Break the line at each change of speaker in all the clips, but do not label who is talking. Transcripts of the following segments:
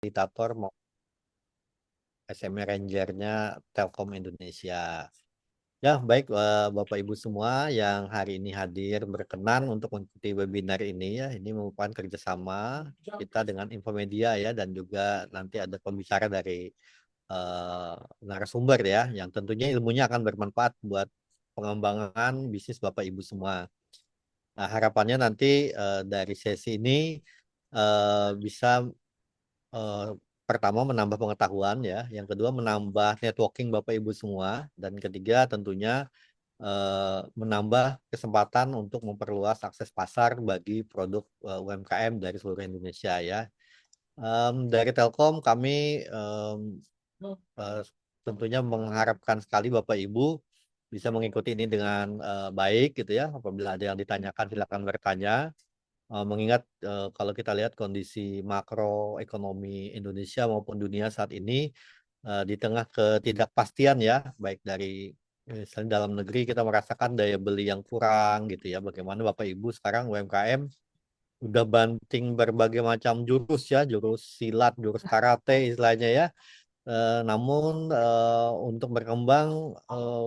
fasilitator mau SME Ranger-nya Telkom Indonesia. Ya, baik Bapak Ibu semua yang hari ini hadir berkenan untuk mengikuti webinar ini ya. Ini merupakan kerjasama kita dengan Infomedia ya, dan juga nanti ada pembicara dari eh, narasumber ya, yang tentunya ilmunya akan bermanfaat buat pengembangan bisnis Bapak Ibu semua. Nah, harapannya nanti dari sesi ini bisa eh, pertama menambah pengetahuan ya, yang kedua menambah networking Bapak Ibu semua, dan ketiga tentunya menambah kesempatan untuk memperluas akses pasar bagi produk UMKM dari seluruh Indonesia ya. Dari Telkom kami eh, tentunya mengharapkan sekali Bapak Ibu bisa mengikuti ini dengan baik gitu ya. Apabila ada yang ditanyakan silakan bertanya. Mengingat kalau kita lihat kondisi makroekonomi Indonesia maupun dunia saat ini di tengah ketidakpastian ya, baik dari misalnya dalam negeri kita merasakan daya beli yang kurang gitu ya. Bagaimana Bapak Ibu sekarang UMKM udah banting berbagai macam jurus ya, jurus silat, jurus karate istilahnya ya. Namun untuk berkembang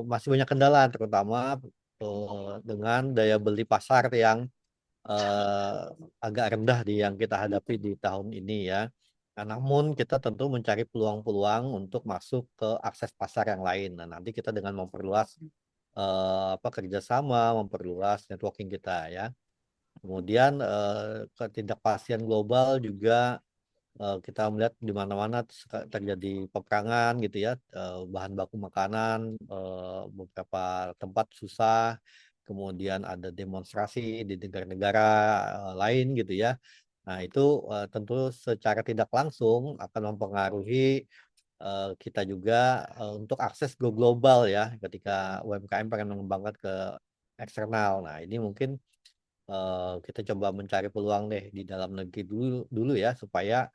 masih banyak kendala, terutama dengan daya beli pasar yang eh, agak rendah di yang kita hadapi di tahun ini ya. Nah, namun kita tentu mencari peluang-peluang untuk masuk ke akses pasar yang lain. Nah, nanti kita dengan memperluas kerjasama, memperluas networking kita ya. Kemudian ketidakpastian global juga kita melihat di mana-mana terjadi peperangan gitu ya, bahan baku makanan beberapa tempat susah, kemudian ada demonstrasi di negara-negara lain gitu ya. Nah itu tentu secara tidak langsung akan mempengaruhi kita juga untuk akses go global ya, ketika UMKM pengen mengembangkan ke eksternal. Nah ini mungkin kita coba mencari peluang deh di dalam negeri dulu dulu ya, supaya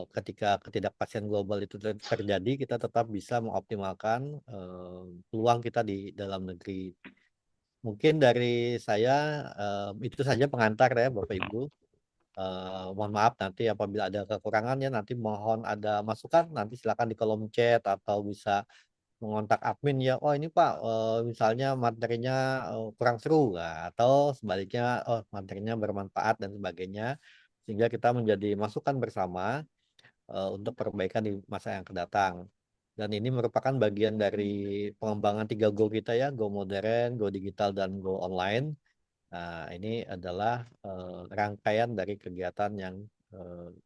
ketika ketidakpastian global itu terjadi, kita tetap bisa mengoptimalkan peluang kita di dalam negeri. Mungkin dari saya itu saja pengantar ya Bapak Ibu. Mohon maaf nanti apabila ada kekurangannya, nanti mohon ada masukan, nanti silakan di kolom chat atau bisa mengontak admin ya. Oh ini Pak, misalnya materinya kurang seru, nah, atau sebaliknya, oh materinya bermanfaat dan sebagainya, sehingga kita menjadi masukan bersama untuk perbaikan di masa yang akan datang. Dan ini merupakan bagian dari pengembangan 3 Go kita ya, Go modern, Go digital, dan Go online. Nah, ini adalah rangkaian dari kegiatan yang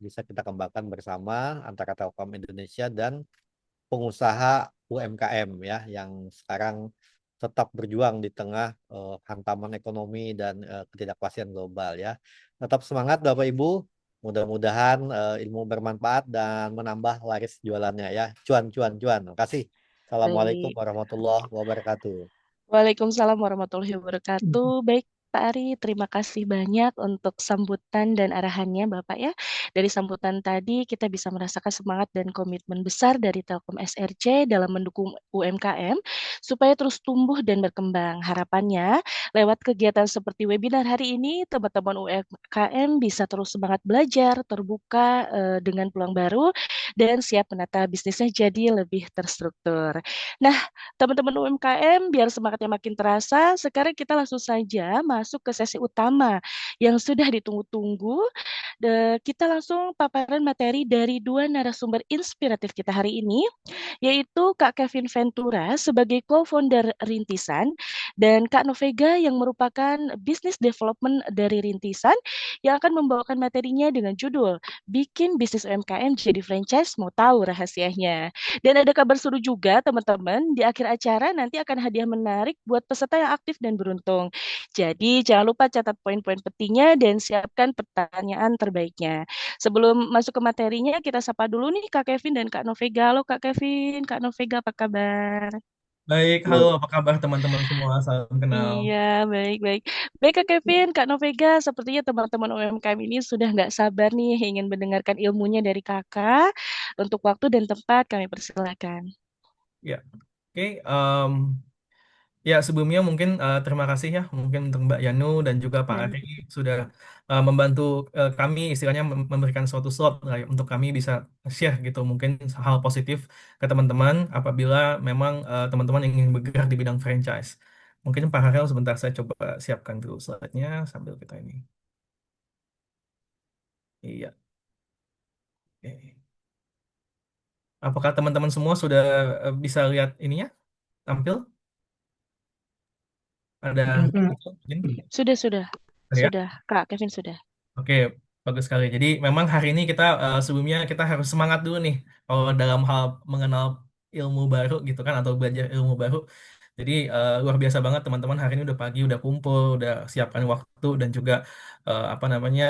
bisa kita kembangkan bersama antara Telkom Indonesia dan pengusaha UMKM ya, yang sekarang tetap berjuang di tengah hantaman ekonomi dan ketidakpastian global ya. Tetap semangat Bapak Ibu. Mudah-mudahan ilmu bermanfaat dan menambah laris jualannya ya. Cuan, cuan, cuan. Terima kasih. Assalamualaikum
Baik.
warahmatullahi wabarakatuh.
Waalaikumsalam warahmatullahi wabarakatuh. Baik, Pak Ari, terima kasih banyak untuk sambutan dan arahannya, Bapak ya. Dari sambutan tadi kita bisa merasakan semangat dan komitmen besar dari Telkom SRC dalam mendukung UMKM supaya terus tumbuh dan berkembang. Harapannya, lewat kegiatan seperti webinar hari ini, teman-teman UMKM bisa terus semangat belajar, terbuka dengan peluang baru, dan siap menata bisnisnya jadi lebih terstruktur. Nah, teman-teman UMKM, biar semangatnya makin terasa, sekarang kita langsung saja masuk ke sesi utama yang sudah ditunggu-tunggu. Kita langsung paparan materi dari dua narasumber inspiratif kita hari ini, yaitu Kak Kevin Ventura sebagai co-founder Rintisan dan Kak Novega yang merupakan business development dari Rintisan yang akan membawakan materinya dengan judul Bikin Bisnis UMKM Jadi Franchise, Mau Tahu Rahasianya. Dan ada kabar seru juga teman-teman, di akhir acara nanti akan hadiah menarik buat peserta yang aktif dan beruntung. Jadi jangan lupa catat poin-poin pentingnya dan siapkan pertanyaan terbaiknya. Sebelum masuk ke materinya, kita sapa dulu nih Kak Kevin dan Kak Novega. Halo Kak Kevin, Kak Novega apa kabar?
Baik, halo apa kabar teman-teman semua? Salam kenal.
Iya, baik-baik. Baik Kak Kevin, Kak Novega, sepertinya teman-teman UMKM ini sudah nggak sabar nih ingin mendengarkan ilmunya dari Kakak. Untuk waktu dan tempat kami persilakan.
Ya, oke. Ya, sebelumnya mungkin terima kasih ya mungkin untuk Mbak Yanu dan juga Pak
Ya.
Ari sudah membantu kami istilahnya memberikan suatu slot lah ya, untuk kami bisa share gitu mungkin hal positif ke teman-teman apabila memang teman-teman ingin bergerak di bidang franchise. Mungkin Pak Harel sebentar saya coba siapkan dulu slide-nya sambil kita ini. Iya. Oke. Apakah teman-teman semua sudah bisa lihat ininya tampil? Ada mungkin?
Sudah,
Ya.
sudah, Kak Kevin sudah.
Oke, bagus sekali. Jadi memang hari ini kita sebelumnya kita harus semangat dulu nih kalau dalam hal mengenal ilmu baru gitu kan atau belajar ilmu baru. Jadi luar biasa banget teman-teman hari ini udah pagi udah kumpul, udah siapkan waktu dan juga apa namanya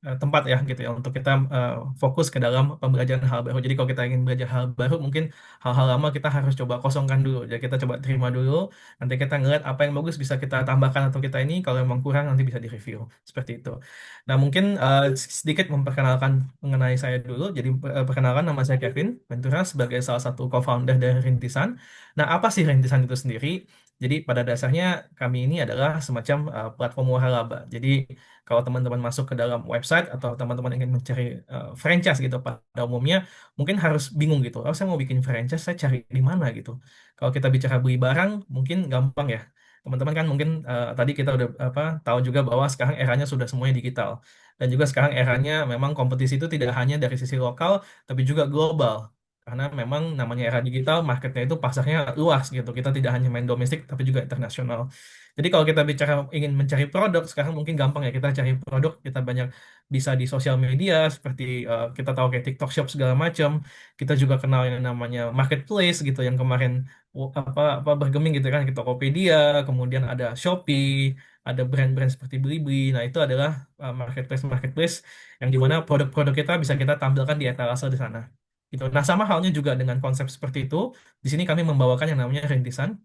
tempat ya gitu ya untuk kita fokus ke dalam pembelajaran hal baru. Jadi kalau kita ingin belajar hal baru mungkin hal-hal lama kita harus coba kosongkan dulu. Jadi kita coba terima dulu, nanti kita ngeliat apa yang bagus bisa kita tambahkan atau kita ini kalau memang kurang nanti bisa direview seperti itu. Nah, mungkin sedikit memperkenalkan mengenai saya dulu. Jadi, perkenalkan nama saya Kevin Ventura sebagai salah satu co-founder dari Rintisan. Nah, apa sih Rintisan itu sendiri? Jadi, pada dasarnya kami ini adalah semacam platform waralaba. Jadi, kalau teman-teman masuk ke dalam website atau teman-teman ingin mencari franchise gitu pada umumnya, mungkin harus bingung gitu. Oh, saya mau bikin franchise, saya cari di mana gitu. Kalau kita bicara beli barang, mungkin gampang ya. Teman-teman kan mungkin tadi kita udah apa tahu juga bahwa sekarang eranya sudah semuanya digital. Dan juga sekarang eranya memang kompetisi itu tidak hanya dari sisi lokal, tapi juga global. Karena memang namanya era digital, marketnya itu pasarnya luas gitu. Kita tidak hanya main domestik, tapi juga internasional. Jadi kalau kita bicara ingin mencari produk, sekarang mungkin gampang ya kita cari produk, kita banyak bisa di sosial media, seperti kita tahu kayak TikTok Shop segala macam. Kita juga kenal yang namanya marketplace gitu, yang kemarin apa bergeming gitu kan, ke Tokopedia, kemudian ada Shopee, ada brand-brand seperti Blibli. Nah, itu adalah marketplace-marketplace yang dimana produk-produk kita bisa kita tampilkan di etalase di sana. Gitu. Nah, sama halnya juga dengan konsep seperti itu, di sini kami membawakan yang namanya rintisan.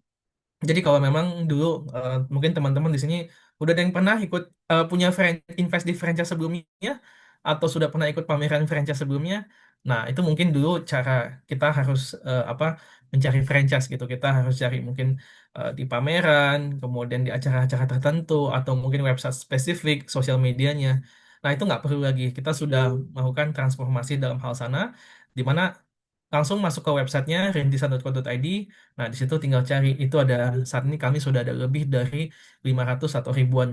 Jadi kalau memang dulu mungkin teman-teman di sini udah ada yang pernah ikut punya invest di franchise sebelumnya atau sudah pernah ikut pameran franchise sebelumnya. Nah, itu mungkin dulu cara kita harus apa mencari franchise gitu. Kita harus cari mungkin di pameran, kemudian di acara-acara tertentu atau mungkin website spesifik, sosial medianya. Nah, itu nggak perlu lagi. Kita sudah melakukan transformasi dalam hal sana, di mana langsung masuk ke websitenya rintisan.co.id. Nah, di situ tinggal cari. Itu ada saat ini kami sudah ada lebih dari 500 atau ribuan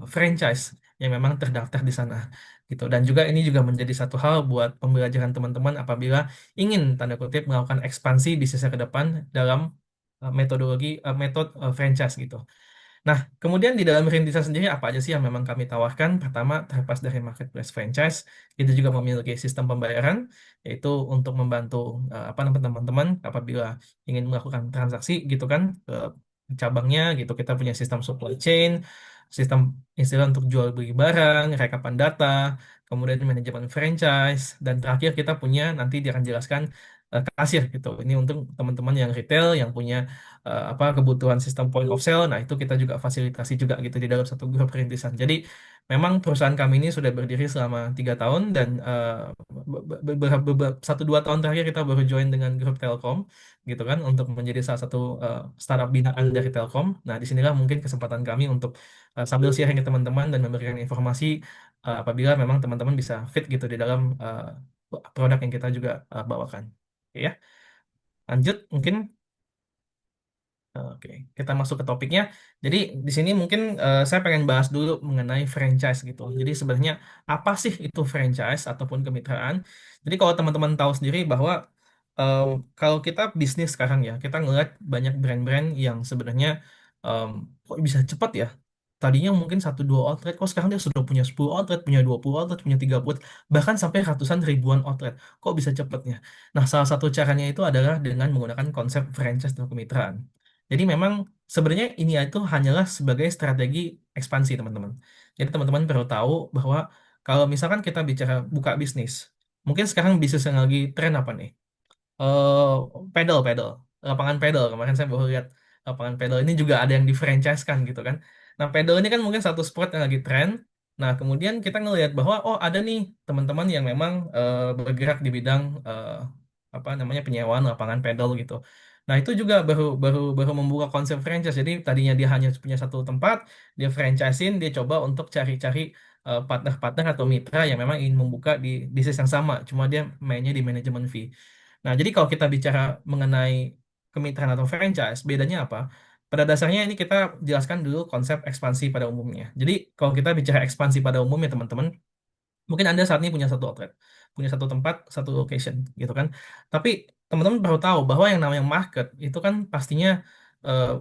franchise yang memang terdaftar di sana. Gitu. Dan juga ini juga menjadi satu hal buat pembelajaran teman-teman apabila ingin tanda kutip melakukan ekspansi bisnisnya ke depan dalam metodologi metode franchise gitu. Nah, kemudian di dalam rintisan sendiri apa aja sih yang memang kami tawarkan? Pertama, terlepas dari marketplace franchise, kita juga memiliki sistem pembayaran, yaitu untuk membantu apa namanya teman-teman apabila ingin melakukan transaksi gitu kan ke cabangnya gitu. Kita punya sistem supply chain, sistem istilah untuk jual beli barang, rekapan data, kemudian manajemen franchise, dan terakhir kita punya nanti dia akan jelaskan kasir gitu. Ini untuk teman-teman yang retail yang punya apa kebutuhan sistem point of sale. Nah, itu kita juga fasilitasi juga gitu di dalam satu grup perintisan. Jadi memang perusahaan kami ini sudah berdiri selama 3 tahun dan satu dua tahun terakhir kita baru join dengan grup Telkom gitu kan untuk menjadi salah satu startup binaan dari Telkom. Nah, disinilah mungkin kesempatan kami untuk sambil sharing ke teman-teman dan memberikan informasi apabila memang teman-teman bisa fit gitu di dalam produk yang kita juga bawakan. Oke ya, lanjut mungkin. Oke, kita masuk ke topiknya. Jadi di sini mungkin saya pengen bahas dulu mengenai franchise gitu. Jadi sebenarnya apa sih itu franchise ataupun kemitraan? Jadi kalau teman-teman tahu sendiri bahwa eh, kalau kita bisnis sekarang ya, kita ngeliat banyak brand-brand yang sebenarnya em, kok bisa cepat ya. Tadinya mungkin satu dua outlet, kok sekarang dia sudah punya 10 outlet, punya 20 outlet, punya 30, bahkan sampai ratusan ribuan outlet. Kok bisa cepatnya? Nah, salah satu caranya itu adalah dengan menggunakan konsep franchise atau kemitraan. Jadi memang sebenarnya ini itu hanyalah sebagai strategi ekspansi teman-teman. Jadi teman-teman perlu tahu bahwa kalau misalkan kita bicara buka bisnis, mungkin sekarang bisnis yang lagi tren apa nih? eh pedal, lapangan pedal. Kemarin saya baru lihat lapangan pedal ini juga ada yang di-franchise-kan gitu kan. Nah, pedal ini kan mungkin satu sport yang lagi tren. Nah, kemudian kita ngelihat bahwa oh ada nih teman-teman yang memang bergerak di bidang apa namanya penyewaan lapangan pedal gitu. Nah, itu juga baru baru baru membuka konsep franchise. Jadi tadinya dia hanya punya satu tempat, dia franchisein, dia coba untuk cari-cari partner-partner atau mitra yang memang ingin membuka di bisnis yang sama. Cuma dia mainnya di manajemen fee. Nah, jadi kalau kita bicara mengenai kemitraan atau franchise, bedanya apa? Pada dasarnya ini kita jelaskan dulu konsep ekspansi pada umumnya. Jadi kalau kita bicara ekspansi pada umumnya teman-teman, mungkin Anda saat ini punya satu outlet, punya satu tempat, satu location, gitu kan. Tapi teman-teman perlu tahu bahwa yang namanya market itu kan pastinya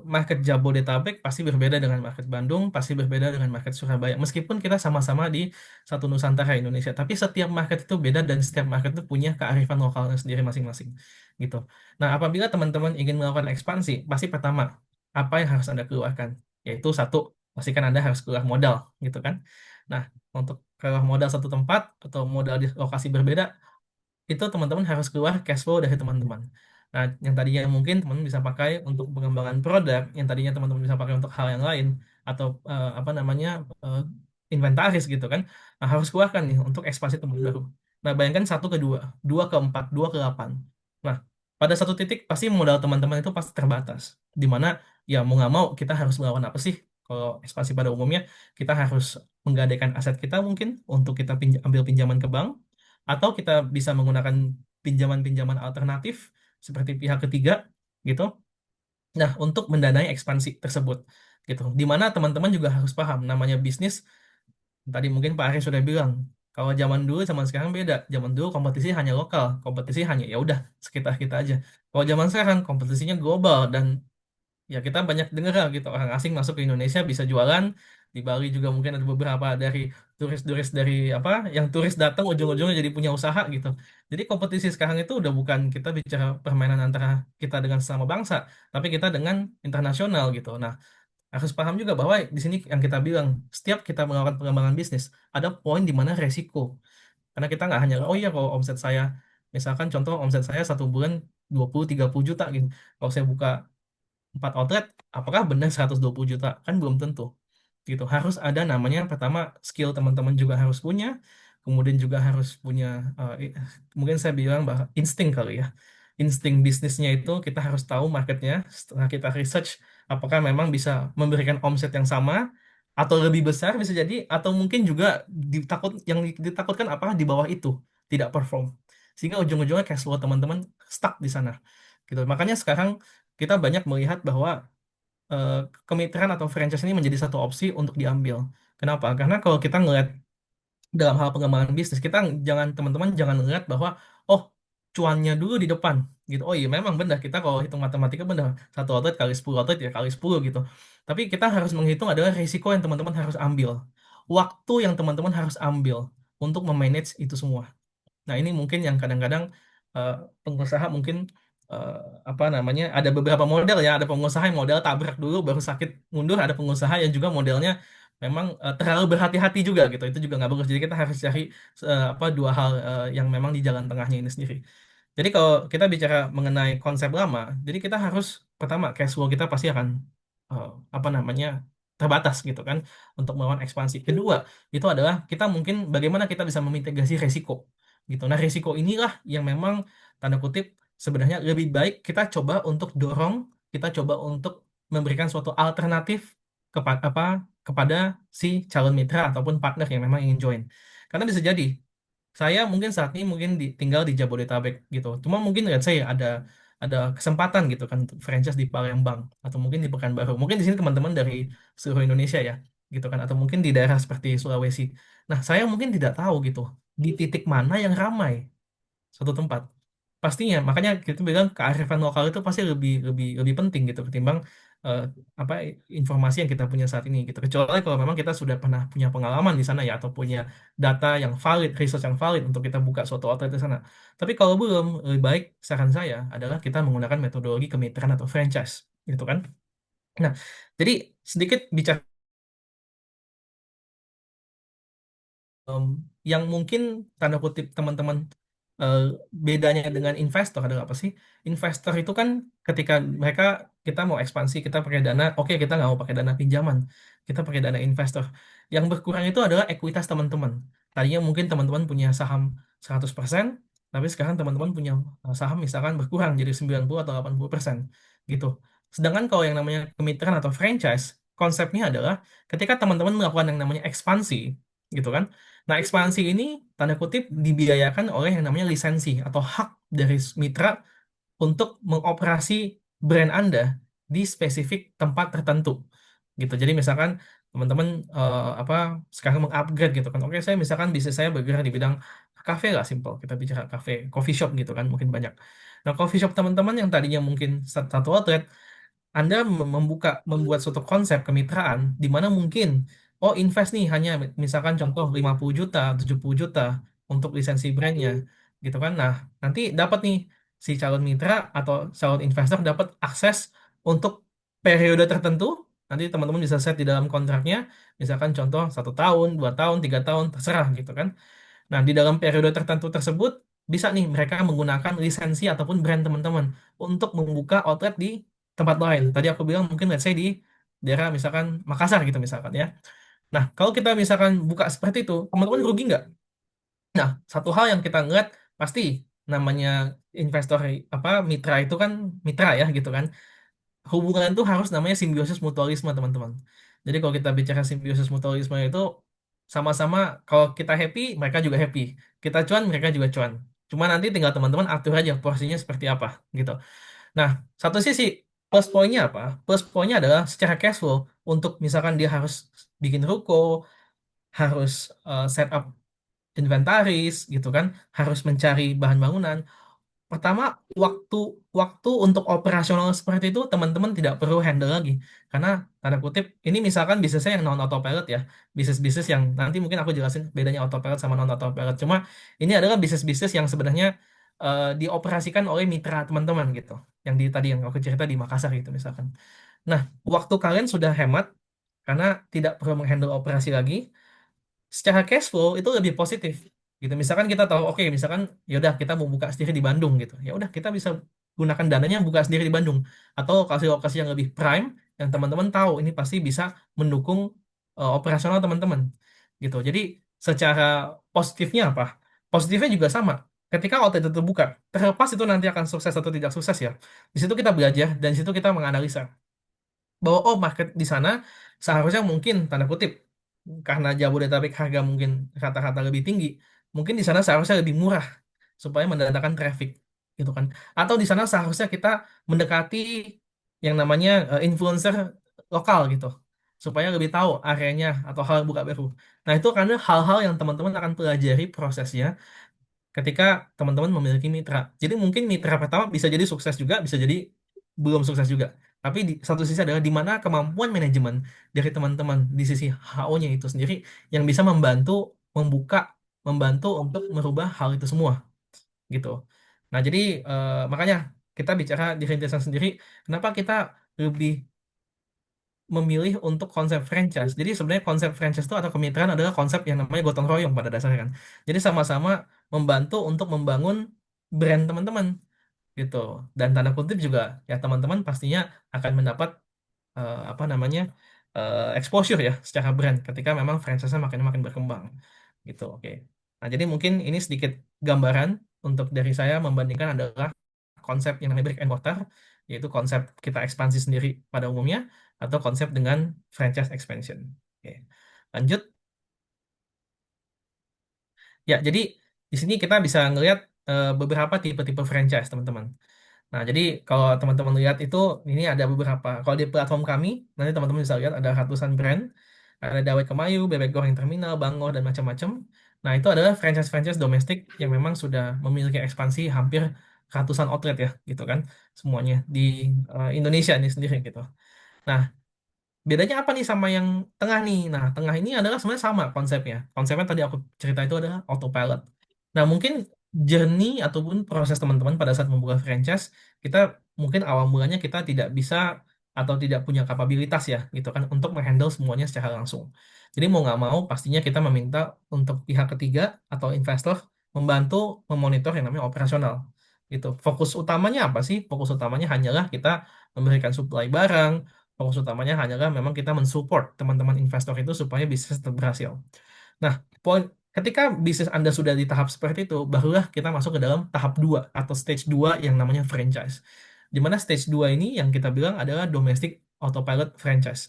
market Jabodetabek pasti berbeda dengan market Bandung, pasti berbeda dengan market Surabaya. Meskipun kita sama-sama di satu Nusantara Indonesia, tapi setiap market itu beda dan setiap market itu punya kearifan lokalnya sendiri masing-masing, gitu. Nah, apabila teman-teman ingin melakukan ekspansi, pasti pertama apa yang harus Anda keluarkan? Yaitu satu, pastikan Anda harus keluar modal, gitu kan. Nah, untuk keluar modal satu tempat atau modal di lokasi berbeda, itu teman-teman harus keluar cash flow dari teman-teman. Nah, yang tadinya mungkin teman-teman bisa pakai untuk pengembangan produk, yang tadinya teman-teman bisa pakai untuk hal yang lain, atau apa namanya, eh, inventaris gitu kan. Nah, harus keluarkan nih untuk ekspansi tempat baru. Nah, bayangkan satu ke dua, dua ke empat, dua ke delapan. Nah, pada satu titik pasti modal teman-teman itu pasti terbatas. Di mana ya mau nggak mau kita harus melakukan apa sih? Kalau ekspansi pada umumnya, kita harus menggadaikan aset kita mungkin untuk kita ambil pinjaman ke bank, atau kita bisa menggunakan pinjaman-pinjaman alternatif seperti pihak ketiga gitu. Nah, untuk mendanai ekspansi tersebut gitu. Di mana teman-teman juga harus paham namanya bisnis. Tadi mungkin Pak Aris sudah bilang, kalau zaman dulu sama sekarang beda. Zaman dulu kompetisi hanya lokal, kompetisi hanya ya udah sekitar kita aja. Kalau zaman sekarang kompetisinya global dan ya kita banyak dengar lah gitu orang asing masuk ke Indonesia bisa jualan. Di Bali juga mungkin ada beberapa dari turis-turis dari apa yang turis datang ujung-ujungnya jadi punya usaha gitu. Jadi kompetisi sekarang itu udah bukan kita bicara permainan antara kita dengan sesama bangsa, tapi kita dengan internasional gitu. Nah, harus paham juga bahwa di sini yang kita bilang setiap kita melakukan pengembangan bisnis ada poin di mana resiko. Karena kita nggak hanya oh iya kalau omset saya misalkan contoh omset saya satu bulan 20-30 juta gitu. Kalau saya buka 4 outlet, apakah benar 120 juta? Kan belum tentu. Gitu. Harus ada namanya pertama skill teman-teman juga harus punya, kemudian juga harus punya mungkin saya bilang bahwa insting kali ya. Insting bisnisnya itu kita harus tahu marketnya, setelah kita research apakah memang bisa memberikan omset yang sama atau lebih besar bisa jadi atau mungkin juga ditakutkan apakah di bawah itu tidak perform. Sehingga ujung-ujungnya cash flow teman-teman stuck di sana. Gitu. Makanya sekarang kita banyak melihat bahwa eh, kemitraan atau franchise ini menjadi satu opsi untuk diambil. Kenapa? Karena kalau kita ngelihat dalam hal pengembangan bisnis, kita jangan teman-teman jangan ngelihat bahwa oh cuannya dulu di depan gitu. Oh iya memang benar kita kalau hitung matematika benar satu outlet kali 10 outlet ya kali 10 gitu. Tapi kita harus menghitung adalah risiko yang teman-teman harus ambil. Waktu yang teman-teman harus ambil untuk memanage itu semua. Nah, ini mungkin yang kadang-kadang eh, pengusaha mungkin eh, apa namanya ada beberapa model ya, ada pengusaha yang model tabrak dulu baru sakit mundur, ada pengusaha yang juga modelnya memang terlalu berhati-hati juga gitu. Itu juga nggak bagus. Jadi kita harus cari apa dua hal yang memang di jalan tengahnya ini sendiri. Jadi kalau kita bicara mengenai konsep lama, jadi kita harus pertama cash flow kita pasti akan eh, apa namanya terbatas gitu kan untuk melakukan ekspansi. Kedua, itu adalah kita mungkin bagaimana kita bisa memitigasi resiko gitu. Nah, risiko inilah yang memang tanda kutip sebenarnya lebih baik kita coba untuk dorong, kita coba untuk memberikan suatu alternatif kepada si calon mitra ataupun partner yang memang ingin join. Karena bisa jadi saya mungkin saat ini mungkin tinggal di Jabodetabek gitu. Cuma mungkin lihat saya ada kesempatan gitu kan untuk franchise di Palembang atau mungkin di Pekanbaru. Mungkin di sini teman-teman dari seluruh Indonesia ya gitu kan atau mungkin di daerah seperti Sulawesi. Nah, saya mungkin tidak tahu gitu di titik mana yang ramai suatu tempat. Pastinya, makanya kita bilang kearifan lokal itu pasti lebih lebih lebih penting gitu ketimbang eh, apa informasi yang kita punya saat ini gitu. Kecuali kalau memang kita sudah pernah punya pengalaman di sana ya atau punya data yang valid, research yang valid untuk kita buka suatu outlet di sana. Tapi kalau belum, lebih baik saran saya adalah kita menggunakan metodologi kemitraan atau franchise gitu kan. Nah, jadi sedikit bicara em, yang mungkin tanda kutip teman-teman eh, bedanya dengan investor adalah apa sih? Investor itu kan ketika mereka kita mau ekspansi, kita pakai dana, oke kita nggak mau pakai dana pinjaman, kita pakai dana investor. Yang berkurang itu adalah ekuitas teman-teman. Tadinya mungkin teman-teman punya saham 100%, tapi sekarang teman-teman punya saham misalkan berkurang jadi 90 atau 80% gitu. Sedangkan kalau yang namanya kemitraan atau franchise, konsepnya adalah ketika teman-teman melakukan yang namanya ekspansi, gitu kan. Nah, ekspansi ini tanda kutip dibiayakan oleh yang namanya lisensi atau hak dari mitra untuk mengoperasi brand Anda di spesifik tempat tertentu gitu. Jadi misalkan teman-teman apa sekarang mengupgrade gitu kan. Oke, saya misalkan bisnis saya bergerak di bidang kafe lah, simple. Kita bicara kafe, coffee shop gitu kan mungkin banyak. Nah, coffee shop teman-teman yang tadinya mungkin satu outlet, anda membuat suatu konsep kemitraan di mana mungkin oh invest nih hanya misalkan contoh 50 juta, 70 juta untuk lisensi brandnya gitu kan. Nah, nanti dapat nih si calon mitra atau calon investor dapat akses untuk periode tertentu. Nanti teman-teman bisa set di dalam kontraknya, misalkan contoh 1 tahun, 2 tahun, 3 tahun, terserah gitu kan. Nah, di dalam periode tertentu tersebut, bisa nih mereka menggunakan lisensi ataupun brand teman-teman untuk membuka outlet di tempat lain. Tadi aku bilang mungkin let's say di daerah misalkan Makassar gitu misalkan ya. Nah, kalau kita misalkan buka seperti itu, teman-teman rugi nggak? Nah, satu hal yang kita ngeliat pasti namanya investor apa mitra itu kan mitra ya gitu kan. Hubungan itu harus namanya simbiosis mutualisme teman-teman. Jadi kalau kita bicara simbiosis mutualisme itu sama-sama kalau kita happy mereka juga happy, kita cuan mereka juga cuan. Cuma nanti tinggal teman-teman atur aja porsinya seperti apa gitu. Nah, satu sisi plus poinnya apa? Plus poinnya adalah secara cash flow untuk misalkan dia harus bikin ruko, harus set up inventaris gitu kan, harus mencari bahan bangunan. Pertama, waktu waktu untuk operasional seperti itu teman-teman tidak perlu handle lagi. Karena tanda kutip ini misalkan bisnisnya yang non autopilot ya. Bisnis-bisnis yang nanti mungkin aku jelasin bedanya autopilot sama non autopilot. Cuma ini adalah bisnis-bisnis yang sebenarnya dioperasikan oleh mitra teman-teman gitu. Yang tadi yang aku cerita di Makassar gitu misalkan. Nah, waktu kalian sudah hemat karena tidak perlu menghandle operasi lagi, secara cash flow itu lebih positif gitu. Misalkan kita tahu oke misalkan ya udah kita mau buka sendiri di Bandung gitu, ya udah kita bisa gunakan dananya buka sendiri di Bandung atau lokasi-lokasi yang lebih prime yang teman-teman tahu ini pasti bisa mendukung operasional teman-teman gitu. Jadi secara positifnya apa, positifnya juga sama ketika outlet itu terbuka, terlepas itu nanti akan sukses atau tidak sukses ya, di situ kita belajar dan di situ kita menganalisa bahwa oh market di sana seharusnya mungkin tanda kutip karena Jabodetabek harga mungkin rata-rata lebih tinggi, mungkin di sana seharusnya lebih murah supaya mendatangkan traffic gitu kan. Atau di sana seharusnya kita mendekati yang namanya influencer lokal gitu supaya lebih tahu areanya atau hal buka baru. Nah, itu karena hal-hal yang teman-teman akan pelajari prosesnya ketika teman-teman memiliki mitra. Jadi mungkin mitra pertama bisa jadi sukses juga, bisa jadi belum sukses juga. Tapi di satu sisi adalah di mana kemampuan manajemen dari teman-teman di sisi HO-nya itu sendiri yang bisa membuka, membantu untuk merubah hal itu semua gitu. Nah, jadi makanya kita bicara di rintisan sendiri, kenapa kita lebih memilih untuk konsep franchise. Jadi sebenarnya konsep franchise itu atau kemitraan adalah konsep yang namanya gotong royong pada dasarnya kan. Jadi sama-sama membantu untuk membangun brand teman-teman gitu. Dan tanda kutip juga ya teman-teman pastinya akan mendapat apa namanya exposure ya secara brand ketika memang franchise-nya makin makin berkembang gitu. Oke. Nah, jadi mungkin ini sedikit gambaran untuk dari saya membandingkan adalah konsep yang namanya brick and mortar, yaitu konsep kita ekspansi sendiri pada umumnya atau konsep dengan franchise expansion. Oke. Lanjut. Ya, jadi di sini kita bisa ngelihat beberapa tipe-tipe franchise, teman-teman. Nah, jadi kalau teman-teman lihat itu, ini ada beberapa. Kalau di platform kami, nanti teman-teman bisa lihat ada ratusan brand. Ada Dawet Kemayu, Bebek Goreng Terminal, Bangor, dan macam-macam. Nah, itu adalah franchise-franchise domestik yang memang sudah memiliki ekspansi hampir ratusan outlet ya, gitu kan. Semuanya di Indonesia ini sendiri gitu. Nah, bedanya apa nih sama yang tengah nih? Nah, tengah ini adalah sebenarnya sama konsepnya. Konsepnya tadi aku cerita itu adalah autopilot. Nah, mungkin journey ataupun proses teman-teman pada saat membuka franchise, kita mungkin awal mulanya kita tidak bisa atau tidak punya kapabilitas ya, gitu kan, untuk menghandle semuanya secara langsung. Jadi mau nggak mau, pastinya kita meminta untuk pihak ketiga atau investor membantu memonitor yang namanya operasional. Gitu. Fokus utamanya apa sih? Fokus utamanya hanyalah kita memberikan supply barang, fokus utamanya hanyalah memang kita mensupport teman-teman investor itu supaya bisnis tetap berhasil. Nah, poin Ketika bisnis Anda sudah di tahap seperti itu, barulah kita masuk ke dalam tahap 2 atau stage 2 yang namanya franchise. Di mana stage 2 ini yang kita bilang adalah domestic autopilot franchise.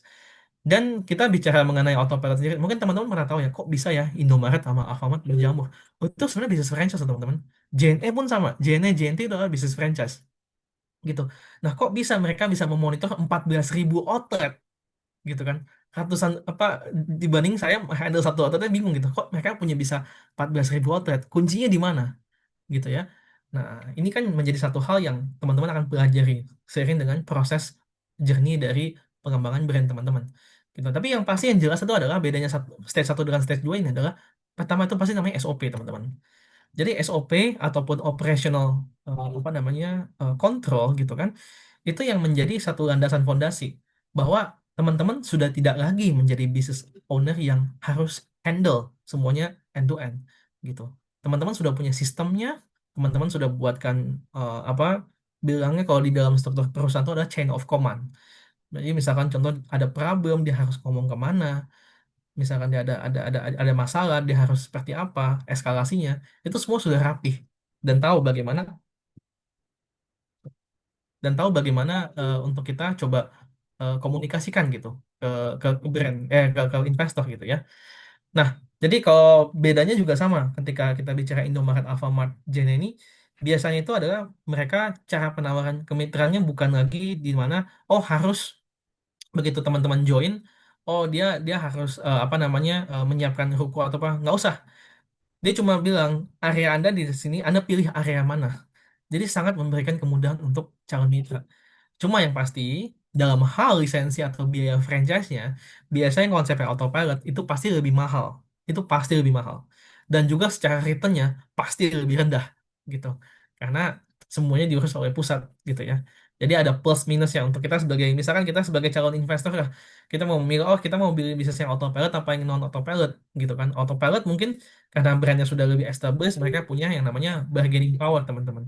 Dan kita bicara mengenai autopilot sendiri, mungkin teman-teman pernah tahu ya, kok bisa ya Indomaret sama Alfamart berjamur. Oh, itu sebenarnya bisnis franchise teman-teman. JNE pun sama, JNE, JNT itu adalah bisnis franchise. Gitu. Nah, kok bisa mereka bisa memonitor 14.000 outlet gitu kan, ratusan apa, dibanding saya handle satu outletnya bingung gitu, kok mereka punya bisa 14.000 outlet, kuncinya di mana gitu ya. Nah, ini kan menjadi satu hal yang teman-teman akan pelajari seiring dengan proses journey dari pengembangan brand teman-teman gitu. Tapi yang pasti yang jelas itu adalah bedanya stage 1 dengan stage 2 ini adalah pertama itu pasti namanya SOP teman-teman. Jadi SOP ataupun operational apa namanya control gitu kan, itu yang menjadi satu landasan fondasi bahwa teman-teman sudah tidak lagi menjadi business owner yang harus handle semuanya end to end gitu. Teman-teman sudah punya sistemnya, teman-teman sudah buatkan apa bilangnya kalau di dalam struktur perusahaan itu ada chain of command. Jadi misalkan contoh ada problem dia harus ngomong kemana, misalkan dia ada masalah dia harus seperti apa eskalasinya, itu semua sudah rapih dan tahu bagaimana untuk kita coba komunikasikan gitu ke ke brand ke investor gitu ya. Nah, jadi kalau bedanya juga sama ketika kita bicara Indomaret, Alfamart, Jen ini biasanya itu adalah mereka cara penawaran kemitraannya bukan lagi di mana oh harus begitu teman-teman join, oh dia dia harus apa namanya menyiapkan ruko atau apa, nggak usah. Dia cuma bilang area Anda di sini, Anda pilih area mana. Jadi sangat memberikan kemudahan untuk calon mitra. Cuma yang pasti, dalam hal lisensi atau biaya franchise-nya, biasanya konsepnya autopilot itu pasti lebih mahal. Itu pasti lebih mahal. Dan juga secara return-nya pasti lebih rendah gitu. Karena semuanya diurus oleh pusat gitu ya. Jadi ada plus minusnya untuk kita sebagai, misalkan kita sebagai calon investor lah, kita mau memilih, oh kita mau beli bisnis yang autopilot apa yang non autopilot gitu kan. Autopilot mungkin karena brandnya sudah lebih established, mereka punya yang namanya bargaining power teman-teman.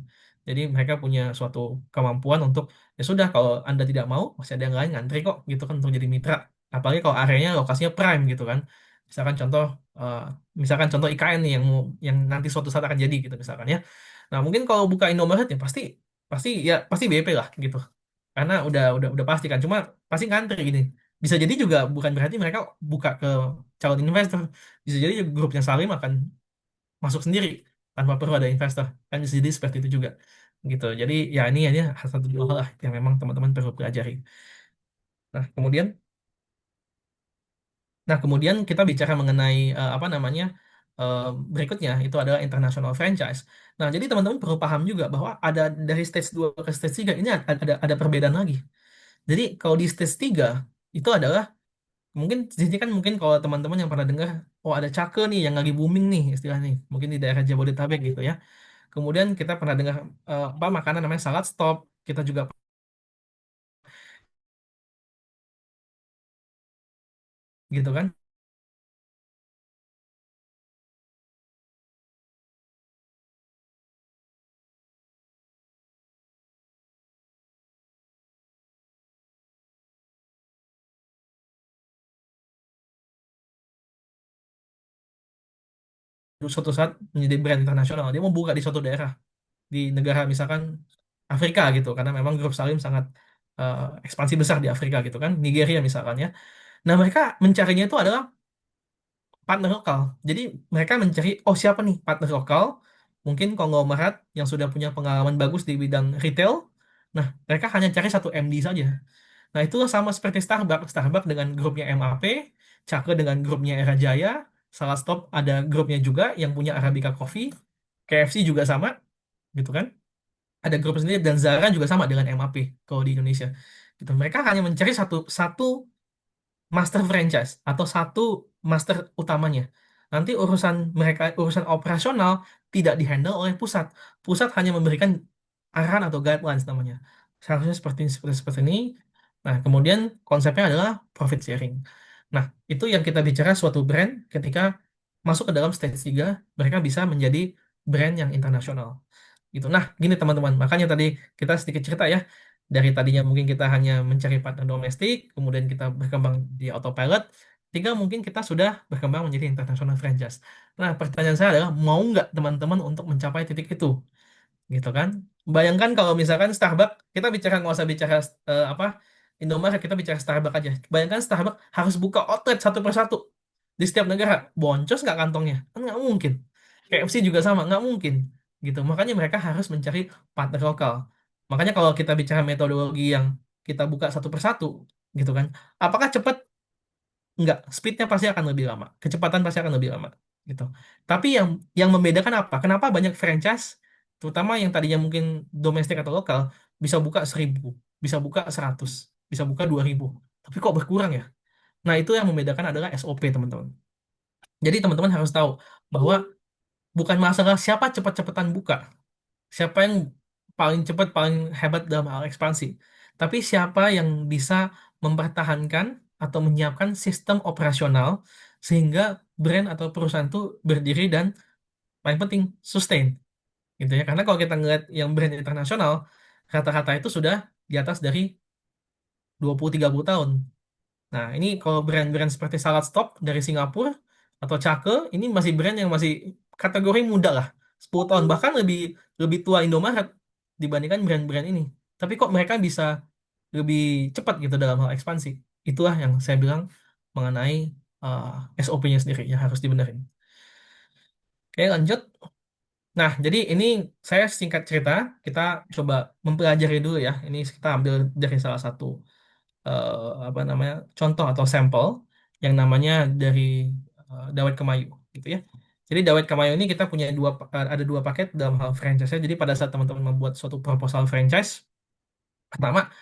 Jadi mereka punya suatu kemampuan untuk ya sudah kalau Anda tidak mau masih ada yang lain ngantri kok gitu kan untuk jadi mitra. Apalagi kalau areanya lokasinya prime gitu kan. Misalkan contoh eh, misalkan contoh IKN nih yang nanti suatu saat akan jadi gitu misalkan ya. Nah, mungkin kalau buka Indomaret ya pasti pasti ya pasti BP lah gitu. Karena udah pasti kan. Cuma pasti ngantri gini. Bisa jadi juga bukan berarti mereka buka ke calon investor. Bisa jadi grupnya Salim akan masuk sendiri tanpa perlu ada investor, kan bisa jadi seperti itu juga gitu. Jadi ya ini satu dua hal lah yang memang teman-teman perlu pelajari. Nah kemudian kemudian kita bicara mengenai apa namanya eh, berikutnya itu adalah international franchise. Nah jadi teman-teman perlu paham juga bahwa ada dari stage 2 ke stage 3 ini ada perbedaan lagi. Jadi kalau di stage 3 itu adalah mungkin di sini kan mungkin kalau teman-teman yang pernah dengar, oh ada Cake nih yang lagi booming nih istilah nih, mungkin di daerah Jabodetabek gitu ya. Kemudian kita pernah dengar apa makanan namanya salad stop. Kita juga gitu kan. Suatu saat menjadi brand internasional. Dia mau buka di suatu daerah di negara misalkan Afrika gitu karena memang grup Salim sangat eh, ekspansi besar di Afrika gitu kan. Nigeria misalkan ya. Nah, mereka mencarinya itu adalah partner lokal. Jadi mereka mencari oh siapa nih partner lokal? Mungkin konglomerat yang sudah punya pengalaman bagus di bidang retail. Nah, mereka hanya cari satu MD saja. Nah, itu sama seperti Starbucks. Starbucks dengan grupnya MAP, Cakre dengan grupnya Era Jaya, Salah Stop ada grupnya juga yang punya Arabica Coffee, KFC juga sama, gitu kan? Ada grup sendiri dan Zara juga sama dengan MAP kalau di Indonesia. Gitu. Mereka hanya mencari satu satu master franchise atau satu master utamanya. Nanti urusan operasional tidak dihandle oleh pusat. Pusat hanya memberikan arahan atau guidelines namanya. Seharusnya seperti ini. Nah, kemudian konsepnya adalah profit sharing. Nah, itu yang kita bicara suatu brand ketika masuk ke dalam stage 3, mereka bisa menjadi brand yang internasional. Gitu. Nah, gini teman-teman, makanya tadi kita sedikit cerita ya. Dari tadinya mungkin kita hanya mencari partner domestik, kemudian kita berkembang di autopilot. tiga mungkin kita sudah berkembang menjadi international franchise. Nah, pertanyaan saya adalah mau nggak teman-teman untuk mencapai titik itu, gitu kan? Bayangkan kalau misalkan Starbucks, kita bicara nggak usah bicara apa Indomaret, kita bicara Starbucks aja. Bayangkan Starbucks harus buka outlet satu persatu di setiap negara, boncos nggak kantongnya? Kan nggak mungkin. KFC juga sama, nggak mungkin, gitu. Makanya mereka harus mencari partner lokal. Makanya kalau kita bicara metodologi yang kita buka satu persatu, gitu kan? Apakah cepat? Enggak, speednya pasti akan lebih lama, kecepatan pasti akan lebih lama, gitu. Tapi yang membedakan apa? Kenapa banyak franchise, terutama yang tadinya mungkin domestik atau lokal, bisa buka 1.000, bisa buka 100, bisa buka 2.000, tapi kok berkurang ya? Nah, itu yang membedakan adalah SOP, teman-teman. Jadi teman-teman harus tahu bahwa bukan masalah siapa cepat-cepatan buka, siapa yang paling cepat, paling hebat dalam hal ekspansi, tapi siapa yang bisa mempertahankan atau menyiapkan sistem operasional sehingga brand atau perusahaan itu berdiri dan paling penting sustain, gitu ya. Karena kalau kita ngeliat yang brand internasional, rata-rata itu sudah di atas dari 20-30 tahun. Nah, ini kalau brand-brand seperti Salad Stop dari Singapura atau Cake, ini masih brand yang masih kategori muda lah. 10 tahun, bahkan lebih lebih tua Indomaret dibandingkan brand-brand ini. Tapi kok mereka bisa lebih cepat gitu dalam hal ekspansi. Itulah yang saya bilang mengenai SOP-nya sendiri yang harus dibenerin. Oke, lanjut. Nah, jadi ini saya singkat cerita, kita coba mempelajari dulu ya. Ini kita ambil dari salah satu apa namanya contoh atau sampel yang namanya dari Dawet Kemayu gitu ya. Jadi Dawet Kemayu ini kita punya ada dua paket dalam hal franchise. Jadi pada saat teman-teman membuat suatu proposal franchise, pertama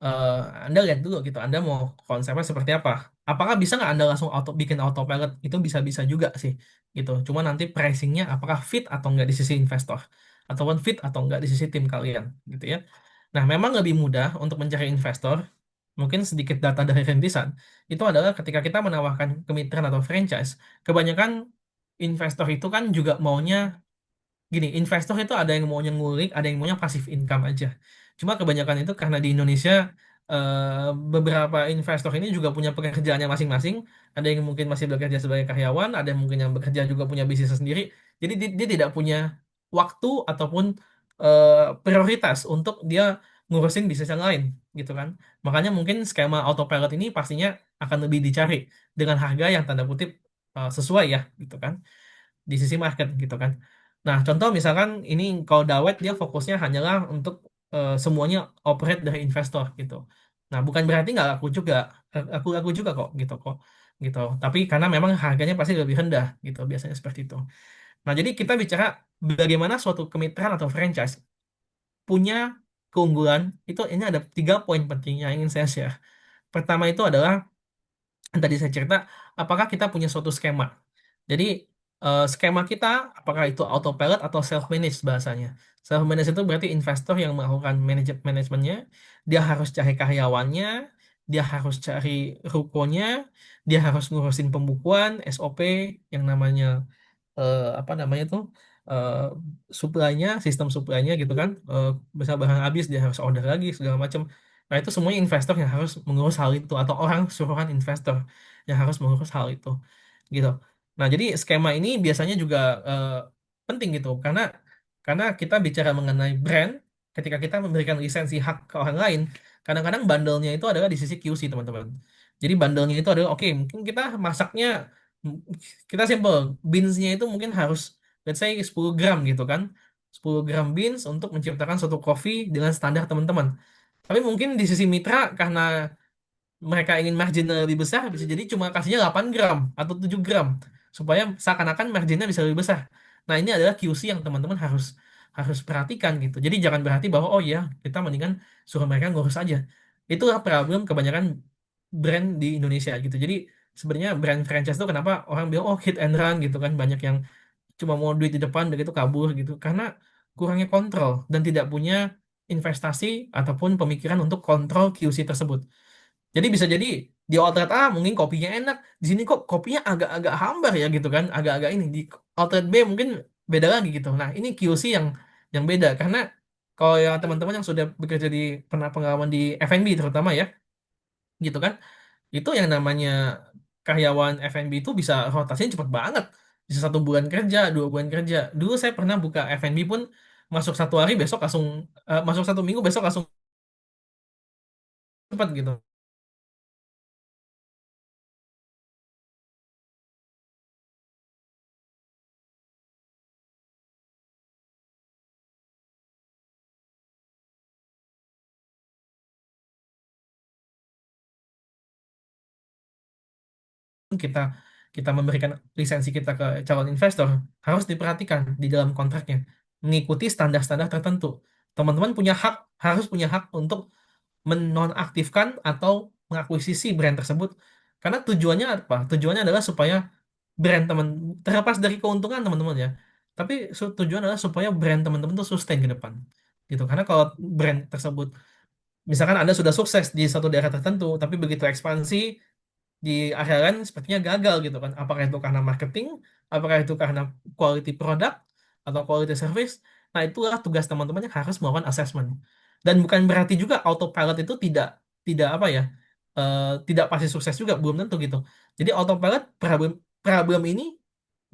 eh, Anda lihat dulu gitu, Anda mau konsepnya seperti apa. Apakah bisa nggak Anda langsung bikin autopilot? Itu bisa-bisa juga sih gitu. Cuma nanti pricingnya apakah fit atau nggak di sisi investor, ataupun fit atau nggak di sisi tim kalian gitu ya. Nah, memang lebih mudah untuk mencari investor. Mungkin sedikit data dari rintisan, itu adalah ketika kita menawarkan kemitraan atau franchise, kebanyakan investor itu kan juga maunya gini, investor itu ada yang maunya ngulik, ada yang maunya pasif income aja. Cuma kebanyakan itu karena di Indonesia beberapa investor ini juga punya pekerjaannya masing-masing. Ada yang mungkin masih bekerja sebagai karyawan, ada yang mungkin yang bekerja juga punya bisnis sendiri. Jadi dia tidak punya waktu ataupun prioritas untuk dia ngurusin bisnis yang lain, gitu kan. Makanya mungkin skema autopilot ini pastinya akan lebih dicari dengan harga yang tanda kutip sesuai ya, gitu kan di sisi market gitu kan. Nah, contoh misalkan ini kalau Dawet dia fokusnya hanyalah untuk semuanya operate dari investor gitu. Nah, bukan berarti nggak laku juga, aku juga kok gitu. Tapi karena memang harganya pasti lebih rendah gitu, biasanya seperti itu. Nah, jadi kita bicara bagaimana suatu kemitraan atau franchise punya keunggulan itu ini ada 3 poin penting yang ingin saya share. Pertama itu adalah yang tadi saya cerita, apakah kita punya suatu skema. Jadi skema kita apakah itu autopilot atau self managed bahasanya. Self managed itu berarti investor yang melakukan manajemennya, dia harus cari karyawannya, dia harus cari rukonya, dia harus ngurusin pembukuan, SOP yang namanya apa namanya tuh eh, supply-nya, sistem supply-nya gitu kan. Misal barang habis dia harus order lagi segala macam. Nah, itu semuanya investor yang harus mengurus hal itu atau orang suruhan investor yang harus mengurus hal itu gitu. Nah, jadi skema ini biasanya juga eh, penting gitu karena kita bicara mengenai brand ketika kita memberikan lisensi hak ke orang lain, kadang-kadang bandelnya itu adalah di sisi QC, teman-teman. Jadi bandelnya itu adalah oke, mungkin kita masaknya m- kita simple, beansnya itu mungkin harus let's say 10 gram gitu kan. 10 gram beans untuk menciptakan suatu kopi dengan standar teman-teman. Tapi mungkin di sisi mitra karena mereka ingin marginnya lebih besar bisa jadi cuma kasihnya 8 gram atau 7 gram supaya seakan-akan marginnya bisa lebih besar. Nah, ini adalah QC yang teman-teman harus harus perhatikan gitu. Jadi jangan berarti bahwa oh ya, kita mendingan suruh mereka ngurus aja. Itulah problem kebanyakan brand di Indonesia gitu. Jadi sebenarnya brand franchise itu kenapa orang bilang oh hit and run gitu kan, banyak yang cuma mau duit di depan begitu kabur gitu karena kurangnya kontrol dan tidak punya investasi ataupun pemikiran untuk kontrol QC tersebut. Jadi bisa jadi di outlet A mungkin kopinya enak, di sini kok kopinya agak-agak hambar ya gitu kan, agak-agak ini di outlet B mungkin beda lagi gitu. Nah, ini QC yang beda karena kalau ya teman-teman yang sudah bekerja di pernah pengalaman di F&B terutama ya, gitu kan, itu yang namanya karyawan F&B itu bisa rotasinya cepet banget. Bisa 1 bulan kerja, 2 bulan kerja. Dulu saya pernah buka F&B pun masuk 1 hari besok langsung masuk 1 minggu besok langsung cepat gitu. kita kita memberikan lisensi kita ke calon investor harus diperhatikan di dalam kontraknya mengikuti standar-standar tertentu. Teman-teman punya hak harus punya hak untuk menonaktifkan atau mengakuisisi brand tersebut karena tujuannya apa? Tujuannya adalah supaya brand teman terlepas dari keuntungan teman-teman ya. Tapi tujuan adalah supaya brand teman-teman tuh sustain ke depan. Gitu. Karena kalau brand tersebut misalkan Anda sudah sukses di satu daerah tertentu, tapi begitu ekspansi di area lain sepertinya gagal gitu kan. Apakah itu karena marketing, apakah itu karena quality product atau quality service. Nah, itulah tugas teman-teman yang harus melakukan assessment. Dan bukan berarti juga autopilot itu tidak tidak apa ya, tidak pasti sukses juga, belum tentu gitu. Jadi autopilot problem problem ini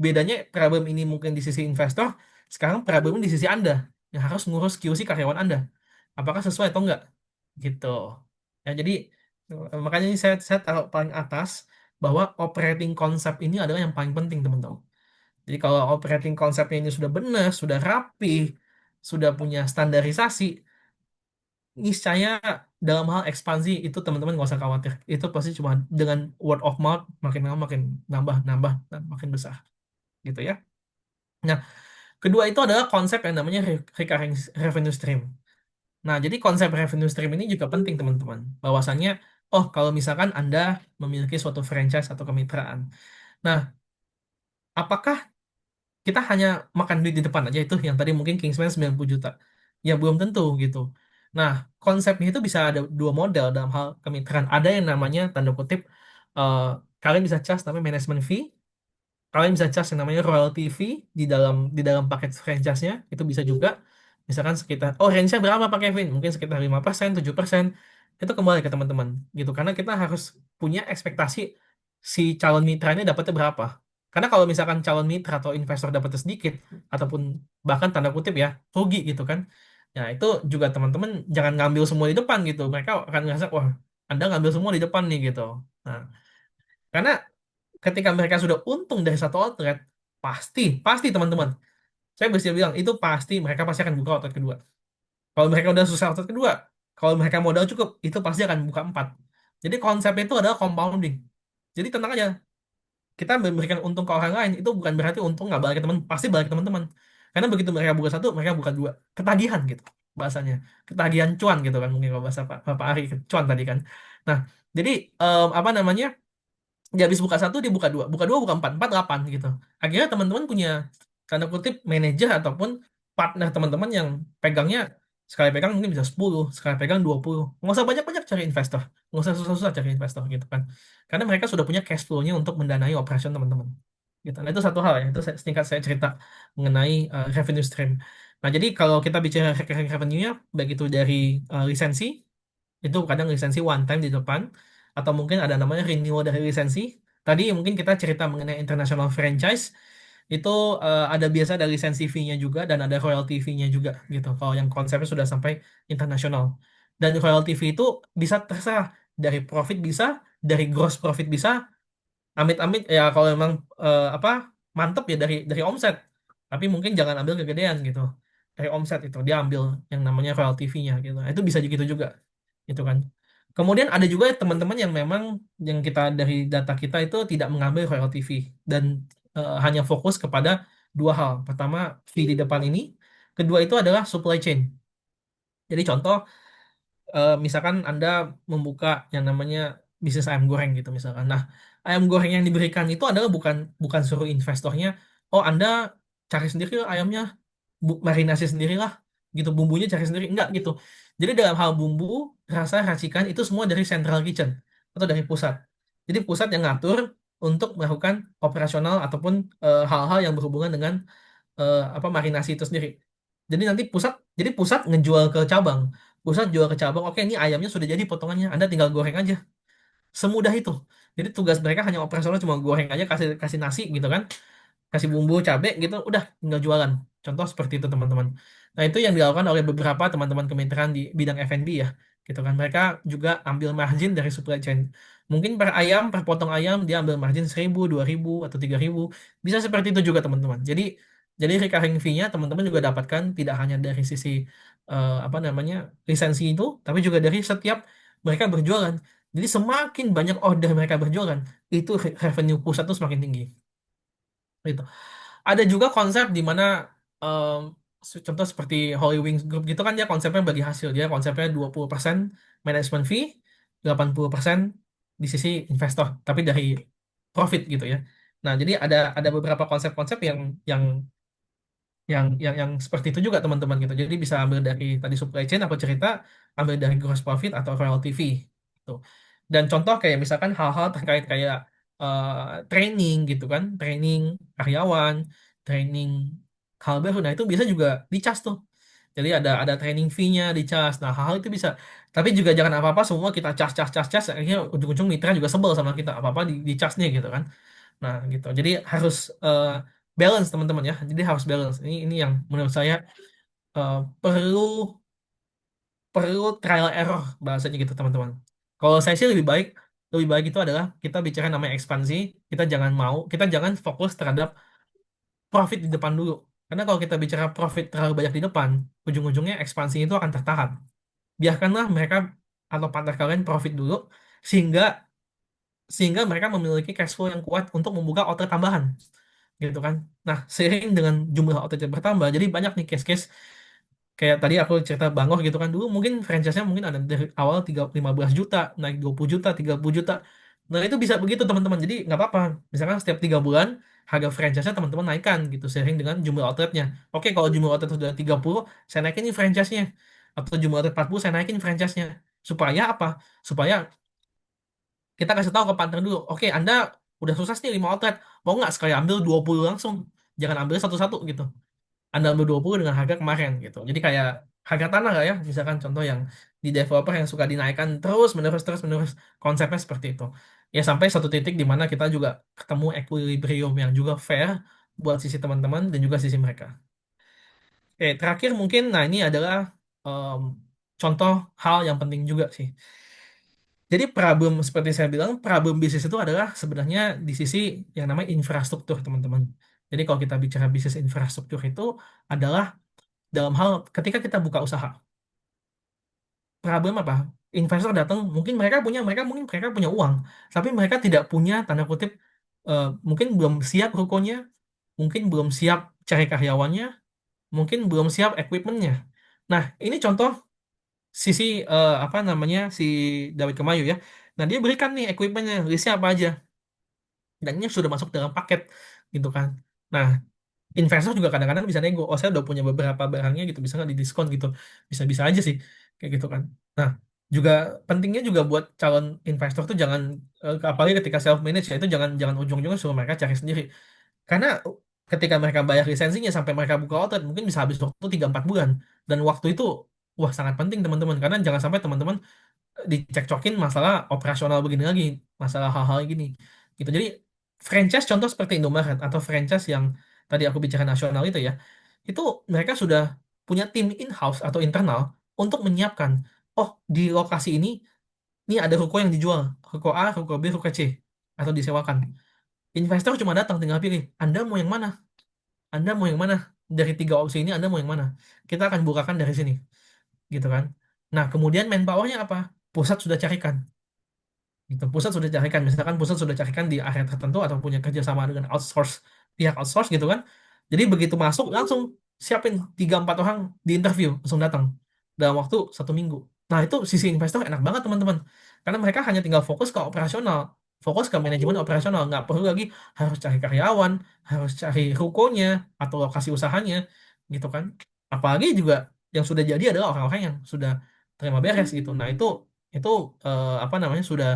bedanya problem ini mungkin di sisi investor, sekarang problem di sisi Anda yang harus ngurus QC karyawan Anda. Apakah sesuai atau enggak? Gitu. Ya, jadi makanya ini saya taruh paling atas bahwa operating konsep ini adalah yang paling penting, teman-teman. Jadi kalau operating konsepnya ini sudah benar, sudah rapi, sudah punya standarisasi, niscaya dalam hal ekspansi itu teman-teman nggak usah khawatir. Itu pasti cuma dengan word of mouth makin lama makin nambah, nambah, dan makin besar. Gitu ya. Nah, kedua itu adalah konsep yang namanya recurring revenue stream. Nah, jadi konsep revenue stream ini juga penting, teman-teman. Bahwasannya, oh, kalau misalkan Anda memiliki suatu franchise atau kemitraan. Nah, apakah kita hanya makan duit di depan aja itu yang tadi mungkin Kingsman 90 juta? Ya, belum tentu gitu. Nah, konsepnya itu bisa ada 2 model dalam hal kemitraan. Ada yang namanya, tanda kutip, eh, kalian bisa charge namanya management fee, kalian bisa charge yang namanya royalty fee di dalam paket franchise-nya itu bisa juga misalkan sekitar range-nya berapa Pak Kevin mungkin sekitar 5% 7% itu kembali ke teman-teman gitu karena kita harus punya ekspektasi si calon mitranya dapatnya berapa karena kalau misalkan calon mitra atau investor dapatnya sedikit ataupun bahkan tanda kutip ya rugi gitu kan ya itu juga teman-teman jangan ngambil semua di depan gitu mereka akan ngerasa wah Anda ngambil semua di depan nih gitu nah karena ketika mereka sudah untung dari satu outlet, pasti, pasti teman-teman. Saya bisa bilang itu pasti mereka pasti akan buka outlet kedua. Kalau mereka udah susah outlet kedua, kalau mereka modal cukup, itu pasti akan buka 4. Jadi konsepnya itu adalah compounding. Jadi tenang aja, kita memberikan untung ke orang lain itu bukan berarti untung nggak balik ke teman, pasti balik ke teman-teman. Karena begitu mereka buka satu, mereka buka dua, ketagihan gitu bahasanya, ketagihan cuan gitu kan mungkin kalau bahasa Pak Ari cuan tadi kan. Nah, jadi apa namanya? Dia habis buka satu dia buka dua buka empat empat delapan gitu akhirnya teman-teman punya tanda kutip manajer ataupun partner teman-teman yang pegangnya sekali pegang mungkin bisa 10 sekali pegang 20 nggak usah banyak-banyak cari investor nggak usah susah-susah cari investor gitu kan karena mereka sudah punya cash flow-nya untuk mendanai operation teman-teman gitu nah itu satu hal ya itu singkat saya cerita mengenai revenue stream nah jadi kalau kita bicara recurring revenue-nya baik itu dari lisensi itu kadang lisensi one time di depan atau mungkin ada namanya renewal dari lisensi. Tadi mungkin kita cerita mengenai international franchise itu ada biasa ada lisensi fee-nya juga dan ada royalty fee-nya juga gitu. Kalau yang konsepnya sudah sampai internasional. Dan royalty fee itu bisa terserah dari profit bisa, dari gross profit bisa, amit-amit ya kalau memang apa mantep ya dari omset. Tapi mungkin jangan ambil kegedean gitu. Dari omset itu dia ambil yang namanya royalty fee-nya gitu. Nah, itu bisa gitu juga gitu kan. Kemudian ada juga teman-teman yang memang yang kita dari data kita itu tidak mengambil royalty fee dan hanya fokus kepada 2 hal. Pertama, fee di depan ini, kedua itu adalah supply chain. Jadi contoh misalkan Anda membuka yang namanya bisnis ayam goreng gitu misalkan. Nah, ayam goreng yang diberikan itu adalah bukan bukan suruh investornya, oh Anda cari sendiri lah ayamnya, marinasi sendirilah gitu bumbunya cari sendiri enggak gitu jadi dalam hal bumbu rasa racikan itu semua dari central kitchen atau dari pusat jadi pusat yang ngatur untuk melakukan operasional ataupun hal-hal yang berhubungan dengan apa marinasi itu sendiri jadi nanti pusat ngejual ke cabang pusat jual ke cabang oke ini ayamnya sudah jadi potongannya Anda tinggal goreng aja semudah itu. Jadi tugas mereka hanya operasional, cuma goreng aja, kasih kasih nasi gitu kan, kasih bumbu cabe gitu, udah tinggal jualan. Contoh seperti itu teman-teman. Nah itu yang dilakukan oleh beberapa teman-teman kemitraan di bidang F&B ya, gitu kan. Mereka juga ambil margin dari supply chain. Mungkin per ayam, per potong ayam dia ambil margin 1.000, 2.000 atau 3.000. Bisa seperti itu juga teman-teman. Jadi recurring fee-nya teman-teman juga dapatkan tidak hanya dari sisi apa namanya lisensi itu, tapi juga dari setiap mereka berjualan. Jadi semakin banyak order mereka berjualan, itu revenue pusat itu semakin tinggi. Gitu. Ada juga konsep di mana em, contoh seperti Holy Wings Group gitu kan, dia konsepnya bagi hasil. Dia konsepnya 20% management fee, 80% di sisi investor, tapi dari profit gitu ya. Nah, jadi ada beberapa konsep-konsep yang yang seperti itu juga teman-teman gitu. Jadi bisa ambil dari tadi supply chain aku cerita, ambil dari gross profit atau royalty fee gitu. Dan contoh kayak misalkan hal-hal terkait kayak eh, training gitu kan, training karyawan, training hal baru. Nah, itu bisa juga dicas tuh. Jadi ada training fee-nya dicas. Nah, hal-hal itu bisa. Tapi juga jangan apa-apa semua kita cas, akhirnya ujung-ujung mitra juga sebel sama kita. Apa-apa dicasnya gitu kan. Nah, gitu. Jadi harus balance teman-teman ya. Jadi harus balance. Ini yang menurut saya eh, perlu perlu trial error bahasanya gitu teman-teman. Kalau saya sih lebih baik itu adalah kita bicara namanya ekspansi. Kita jangan fokus terhadap profit di depan dulu. Karena kalau kita bicara profit terlalu banyak di depan, ujung-ujungnya ekspansi itu akan tertahan. Biarkanlah mereka atau partner kalian profit dulu sehingga sehingga mereka memiliki cash flow yang kuat untuk membuka outlet tambahan gitu kan. Nah, seiring dengan jumlah outlet yang bertambah, jadi banyak nih case-case kayak tadi aku cerita Bangor gitu kan. Dulu mungkin franchise-nya mungkin ada dari awal 15 juta, naik 20 juta, 30 juta. Nah, itu bisa begitu teman-teman. Jadi nggak apa-apa. Misalkan setiap 3 bulan harga franchise-nya teman-teman naikkan gitu seiring dengan jumlah outletnya. Oke, kalau jumlah outlet sudah 30, saya naikin nih franchise-nya. Atau jumlah outlet 40, saya naikin franchise-nya. Supaya apa? Supaya kita kasih tahu ke partner dulu, oke, Anda udah sukses nih 5 outlet, mau nggak sekali ambil 20 langsung, jangan ambil satu-satu gitu. Anda ambil 20 dengan harga kemarin gitu. Jadi kayak harga tanah lah ya, misalkan contoh yang di developer yang suka dinaikkan terus menerus, konsepnya seperti itu. Ya sampai satu titik di mana kita juga ketemu equilibrium yang juga fair buat sisi teman-teman dan juga sisi mereka. Oke, terakhir mungkin, nah ini adalah em, contoh hal yang penting juga sih. Jadi problem seperti saya bilang, problem bisnis itu adalah sebenarnya di sisi yang namanya infrastruktur, teman-teman. Jadi kalau kita bicara bisnis infrastruktur itu adalah dalam hal ketika kita buka usaha. Problem apa? Investor datang, mungkin mereka punya uang, tapi mereka tidak punya tanda kutip mungkin belum siap rukonya, mungkin belum siap cari karyawannya, mungkin belum siap equipmentnya. Nah, ini contoh sisi apa namanya si David Kemayu ya. Nah, dia berikan nih equipmentnya, listnya apa aja, dan ini sudah masuk dalam paket gitu kan. Nah, investor juga kadang-kadang bisa nego, oh saya udah punya beberapa barangnya gitu, bisa nggak di diskon gitu, bisa-bisa aja sih kayak gitu kan. Nah, juga pentingnya juga buat calon investor tuh jangan apalagi ketika self manage ya, itu jangan jangan ujung-ujungnya suruh mereka cari sendiri, karena ketika mereka bayar lisensinya sampai mereka buka outlet mungkin bisa habis waktu 3-4 bulan, dan waktu itu wah sangat penting teman-teman, karena jangan sampai teman-teman dicekcokin masalah operasional begini lagi, masalah hal-hal gini gitu. Jadi franchise contoh seperti Indomaret atau franchise yang tadi aku bicara nasional itu ya, itu mereka sudah punya tim in-house atau internal untuk menyiapkan, oh di lokasi ini ada ruko yang dijual, ruko A, ruko B, ruko C, atau disewakan. Investor cuma datang tinggal pilih, Anda mau yang mana? Anda mau yang mana? Dari 3 opsi ini Anda mau yang mana? Kita akan bukakan dari sini, gitu kan. Nah, kemudian manpowernya apa? Pusat sudah carikan. Gitu. Pusat sudah carikan, misalkan pusat sudah carikan di area tertentu atau punya kerjasama dengan pihak outsource gitu kan. Jadi begitu masuk langsung siapin 3-4 orang di interview langsung datang dalam waktu 1 minggu. Nah itu sisi investor enak banget teman-teman, karena mereka hanya tinggal fokus ke operasional, fokus ke manajemen operasional, nggak perlu lagi harus cari karyawan, harus cari rukonya atau lokasi usahanya gitu kan. Apalagi juga yang sudah jadi adalah orang-orang yang sudah terima beres gitu. Nah itu apa namanya sudah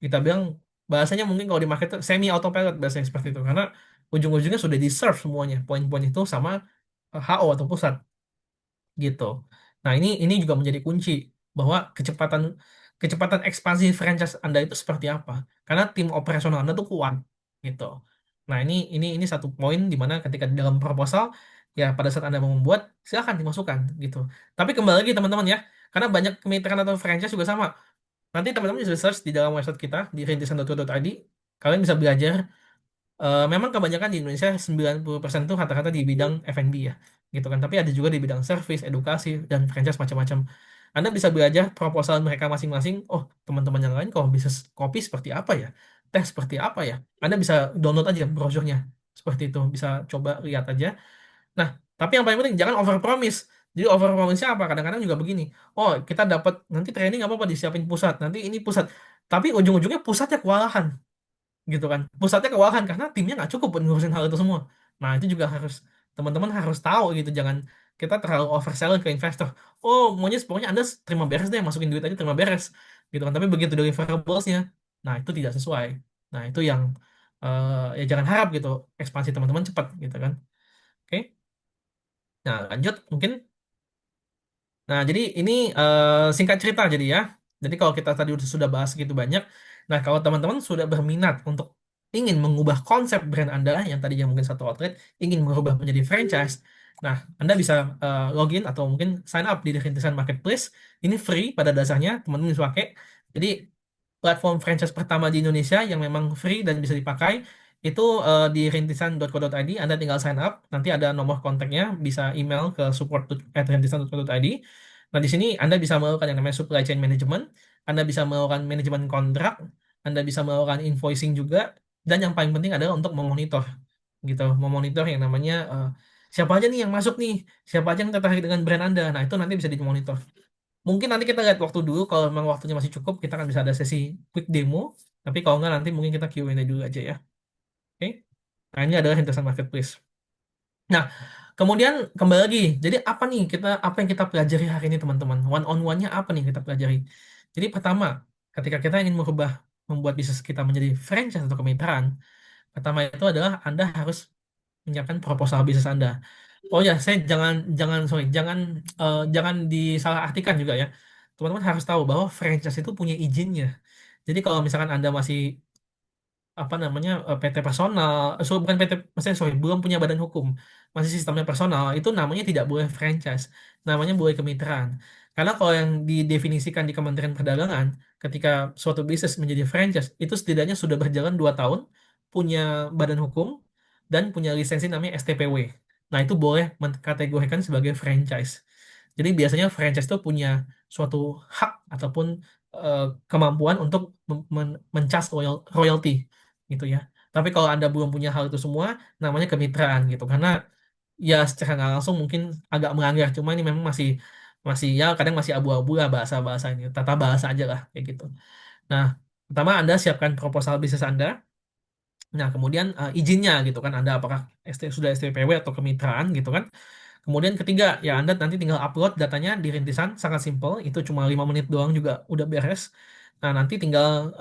kita bilang bahasanya mungkin kalau di market semi autopilot bahasanya seperti itu, karena ujung-ujungnya sudah di serve semuanya poin-poin itu sama HO atau pusat gitu. Nah ini juga menjadi kunci bahwa kecepatan kecepatan ekspansi franchise Anda itu seperti apa. Karena tim operasional Anda tuh kuat gitu. Nah, ini satu poin di mana ketika di dalam proposal ya pada saat Anda mau membuat silakan dimasukkan gitu. Tapi kembali lagi teman-teman ya, karena banyak kemitraan atau franchise juga sama. Nanti teman-teman bisa search di dalam website kita di rintisan.co.id. Kalian bisa belajar. Memang kebanyakan di Indonesia 90% tuh kata-kata di bidang F&B ya, gitu kan. Tapi ada juga di bidang service, edukasi, dan franchise macam-macam. Anda bisa belajar proposal mereka masing-masing. Oh, teman-teman yang lain kalau bisnis kopi seperti apa ya? Teh seperti apa ya? Anda bisa download aja brosurnya. Seperti itu, bisa coba lihat aja. Nah, tapi yang paling penting jangan over promise. Jadi over promise-nya apa? Kadang-kadang juga begini. Oh, kita dapat nanti training apa-apa disiapin pusat. Nanti ini pusat. Tapi ujung-ujungnya pusatnya kewalahan gitu kan, pusatnya kewalahan karena timnya nggak cukup buat ngurusin hal itu semua. Nah itu juga harus teman-teman harus tahu gitu, jangan kita terlalu overselling ke investor. Oh maunya pokoknya anda terima beres deh, masukin duit aja terima beres gitu kan, tapi begitu deliverablesnya, nah itu tidak sesuai. Nah itu yang ya jangan harap gitu ekspansi teman-teman cepat gitu kan. Oke, nah lanjut mungkin. Nah, jadi ini singkat cerita jadi ya. Jadi kalau kita tadi sudah bahas segitu banyak, nah kalau teman-teman sudah berminat untuk ingin mengubah konsep brand Anda yang tadinya mungkin satu outlet, ingin merubah menjadi franchise, nah Anda bisa login atau mungkin sign up di Rintisan Marketplace. Ini free pada dasarnya, teman-teman bisa pakai. Jadi platform franchise pertama di Indonesia yang memang free dan bisa dipakai itu di rintisan.co.id. Anda tinggal sign up, nanti ada nomor kontaknya, bisa email ke support@rintisan.co.id. Nah, di sini Anda bisa melakukan yang namanya supply chain management, Anda bisa melakukan manajemen kontrak, Anda bisa melakukan invoicing juga, dan yang paling penting adalah untuk memonitor gitu, memonitor yang namanya siapa aja nih yang masuk nih, siapa aja yang tertarik dengan brand Anda. Nah, itu nanti bisa dimonitor. Mungkin nanti kita lihat waktu dulu, kalau memang waktunya masih cukup, kita akan bisa ada sesi quick demo. Tapi kalau nggak, nanti mungkin kita Q&A dulu aja ya. Oke? Nah, ini adalah Hintasan Marketplace. Nah, kemudian kembali lagi. Jadi apa yang kita pelajari hari ini teman-teman? One on one-nya apa nih yang kita pelajari? Jadi pertama, ketika kita ingin membuat bisnis kita menjadi franchise atau kemitraan, pertama itu adalah Anda harus menyiapkan proposal bisnis Anda. Oh ya, saya jangan jangan sorry, jangan disalahartikan juga ya. Teman-teman harus tahu bahwa franchise itu punya izinnya. Jadi kalau misalkan Anda masih apa namanya PT personal, bukan PT, maksudnya sorry, belum punya badan hukum, masih sistemnya personal, itu namanya tidak boleh franchise, namanya boleh kemitraan. Karena kalau yang didefinisikan di Kementerian Perdagangan, ketika suatu bisnis menjadi franchise, itu setidaknya sudah berjalan 2 tahun, punya badan hukum, dan punya lisensi namanya STPW. Nah, itu boleh mengkategorikan sebagai franchise. Jadi biasanya franchise itu punya suatu hak ataupun eh, kemampuan untuk mencas royalti gitu ya. Tapi kalau Anda belum punya hal itu semua, namanya kemitraan gitu. Karena ya secara nggak langsung mungkin agak melanggar, cuma ini memang masih masih ya kadang masih abu-abu lah bahasa-bahasa ini, tata bahasa aja lah kayak gitu. Nah, pertama Anda siapkan proposal bisnis Anda. Nah, kemudian izinnya gitu kan, Anda apakah sudah STPW atau kemitraan gitu kan. Kemudian ketiga, ya Anda nanti tinggal upload datanya di Rintisan, sangat simple, itu cuma 5 menit doang juga udah beres. Nah, nanti tinggal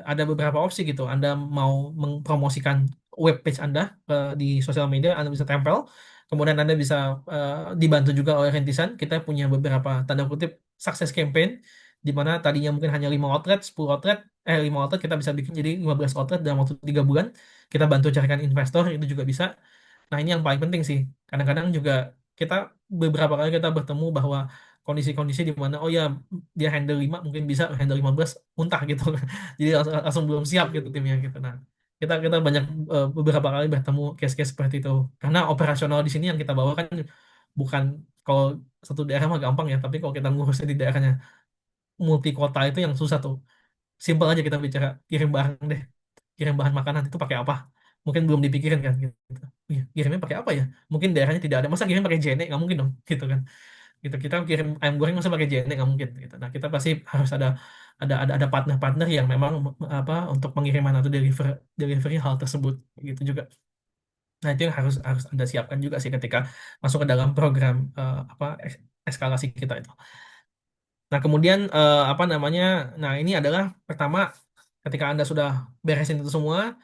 ada beberapa opsi gitu. Anda mau mempromosikan web page Anda di sosial media, Anda bisa tempel. Kemudian Anda bisa dibantu juga oleh Rintisan. Kita punya beberapa tanda kutip success campaign, di mana tadinya mungkin hanya 5 outlet, 10 outlet, 5 outlet kita bisa bikin jadi 15 outlet dalam waktu 3 bulan. Kita bantu carikan investor, itu juga bisa. Nah, ini yang paling penting sih. Kadang-kadang juga kita beberapa kali kita bertemu bahwa kondisi-kondisi di mana oh ya dia handle 5 mungkin bisa handle 15 muntah gitu. Jadi langsung belum siap gitu timnya gitu. Nah, kita kita banyak beberapa kali bertemu case-case seperti itu. Karena operasional di sini yang kita bawa kan bukan kalau satu daerah mah gampang ya, tapi kalau kita ngurusnya di daerahnya multi kota itu yang susah tuh. Simpel aja kita bicara kirim barang deh, kirim bahan makanan itu pakai apa? Mungkin belum dipikirin kan gitu. Iya, kirimnya pakai apa ya? Mungkin daerahnya tidak ada. Masa kirim pakai JNE? Nggak mungkin dong, gitu kan. Gitu kita kirim ayam goreng masa pakai JNE? Nggak mungkin gitu. Nah, kita pasti harus ada partner-partner yang memang apa untuk pengiriman atau delivery hal tersebut gitu juga. Nah, itu yang harus harus Anda siapkan juga sih ketika masuk ke dalam program eskalasi kita itu. Nah, kemudian apa namanya? Nah, ini adalah pertama ketika Anda sudah beresin itu semua,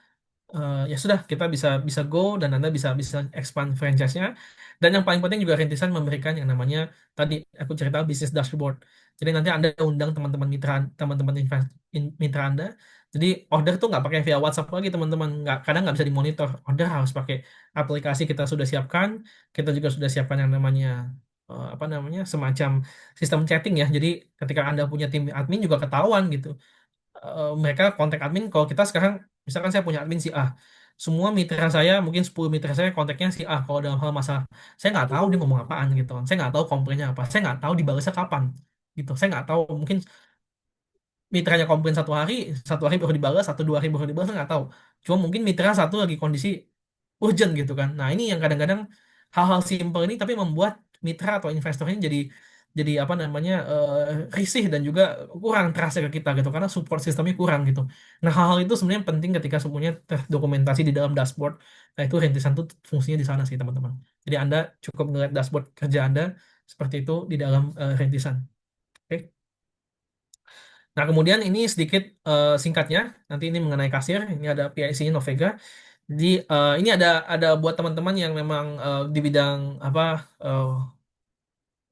ya sudah kita bisa bisa go dan Anda bisa bisa expand franchise-nya. Dan yang paling penting juga rintisan memberikan yang namanya tadi aku cerita bisnis dashboard. Jadi nanti Anda undang teman-teman mitra, teman-teman mitra Anda. Jadi order tuh nggak pakai via WhatsApp lagi teman-teman, nggak, kadang nggak bisa dimonitor. Order harus pakai aplikasi, kita sudah siapkan. Kita juga sudah siapkan yang namanya apa namanya, semacam sistem chatting ya. Jadi ketika Anda punya tim admin juga ketahuan gitu, mereka kontak admin. Kalau kita sekarang misalkan saya punya admin si A, semua mitra saya mungkin 10 mitra saya kontaknya si A kalau dalam hal masalah, saya nggak tahu dia ngomong apaan gitu kan, saya nggak tahu komplainnya apa, saya nggak tahu dibalasnya kapan gitu, saya nggak tahu, mungkin mitranya komplain satu hari baru dibalas, atau 2 hari baru dibalas, saya nggak tahu. Cuma mungkin mitra satu lagi kondisi urgent gitu kan. Nah, ini yang kadang-kadang hal-hal simpel ini tapi membuat mitra atau investor ini jadi apa namanya, risih dan juga kurang terasa ke kita gitu karena support sistemnya kurang gitu. Nah, hal-hal itu sebenarnya penting ketika semuanya terdokumentasi di dalam dashboard. Nah, itu rintisan tuh fungsinya di sana sih, teman-teman. Jadi Anda cukup ngeliat dashboard kerja Anda seperti itu di dalam rintisan. Oke. Nah, kemudian ini sedikit singkatnya, nanti ini mengenai kasir, ini ada PIC Novega. Jadi ini ada buat teman-teman yang memang di bidang apa, eh,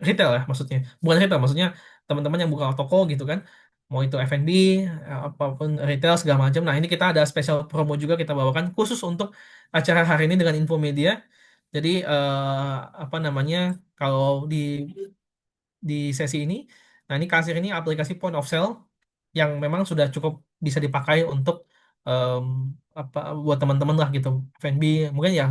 retail ya maksudnya. Bukan retail, maksudnya teman-teman yang buka toko gitu kan. Mau itu F&B, apapun retail segala macam. Nah, ini kita ada special promo juga kita bawakan khusus untuk acara hari ini dengan Infomedia. Jadi apa namanya, kalau di sesi ini. Nah, ini kasir ini aplikasi point of sale yang memang sudah cukup bisa dipakai untuk em, apa, buat teman-teman lah gitu. F&B mungkin ya,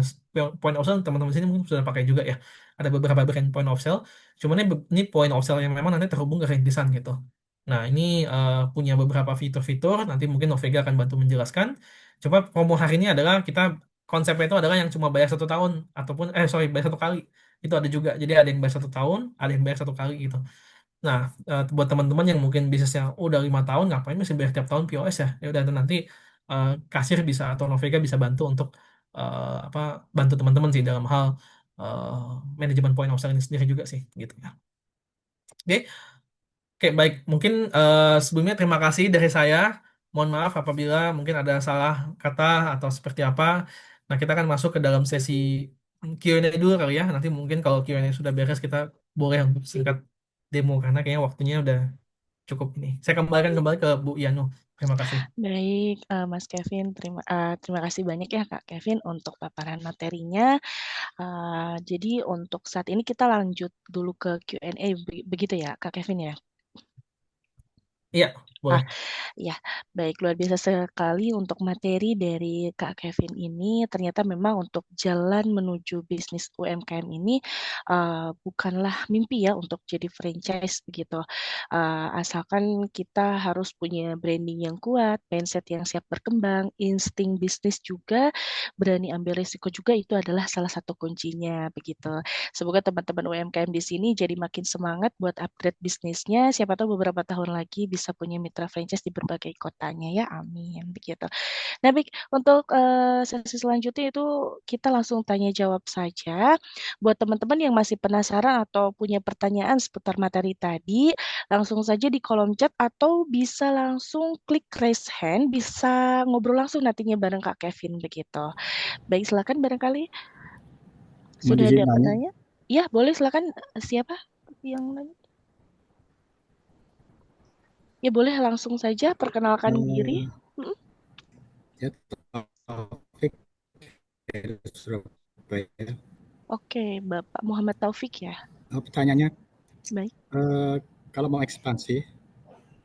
point of sale teman-teman sini mungkin sudah pakai juga ya. Ada beberapa brand point of sale. Cuman ini point of sale yang memang nanti terhubung ke rintisan gitu. Nah, ini punya beberapa fitur-fitur. Nanti mungkin Novega akan bantu menjelaskan. Coba promo hari ini adalah kita konsepnya itu adalah yang cuma bayar 1 tahun ataupun sorry, bayar 1 kali. Itu ada juga. Jadi ada yang bayar 1 tahun, ada yang bayar 1 kali gitu. Nah, buat teman-teman yang mungkin bisnisnya udah 5 tahun, ngapain mesti bayar tiap tahun POS ya? Ya udah, nanti kasir bisa atau Novega bisa bantu untuk apa, bantu teman-teman sih dalam hal eh, manajemen point of sale ini sendiri juga sih, gitu ya. Oke, oke, baik. Mungkin sebelumnya terima kasih dari saya. Mohon maaf apabila mungkin ada salah kata atau seperti apa. Nah, kita akan masuk ke dalam sesi Q&A dulu kali ya. Nanti mungkin kalau Q&A sudah beres, kita boleh untuk singkat demo karena kayaknya waktunya udah cukup ini. Saya kembalikan kembali ke Bu Yano. Terima kasih.
Baik, Mas Kevin, terima kasih banyak ya Kak Kevin untuk paparan materinya. Jadi untuk saat ini kita lanjut dulu ke Q&A, begitu ya Kak Kevin ya?
Iya, boleh.
Ya, baik, luar biasa sekali untuk materi dari Kak Kevin ini. Ternyata memang untuk jalan menuju bisnis UMKM ini bukanlah mimpi ya untuk jadi franchise begitu. Asalkan kita harus punya branding yang kuat, mindset yang siap berkembang, insting bisnis juga, berani ambil risiko juga, itu adalah salah satu kuncinya begitu. Semoga teman-teman UMKM di sini jadi makin semangat buat upgrade bisnisnya. Siapa tahu beberapa tahun lagi bisa punya mitra franchise di berbagai kotanya ya. Amin. Begitu. Nah, baik, untuk sesi selanjutnya itu kita langsung tanya jawab saja. Buat teman-teman yang masih penasaran atau punya pertanyaan seputar materi tadi, langsung saja di kolom chat atau bisa langsung klik raise hand, bisa ngobrol langsung nantinya bareng Kak Kevin begitu. Baik, silakan barangkali
Mohon
sudah
izin
ada
nanya.
pertanyaan. Ya, boleh silakan. Siapa yang nanya? Ya, boleh langsung saja perkenalkan diri. Mm-mm.
Ya, Taufik dari Surabaya.
Oke, Bapak Muhammad Taufik ya.
Pertanyaannya,
Baik.
kalau mau ekspansi,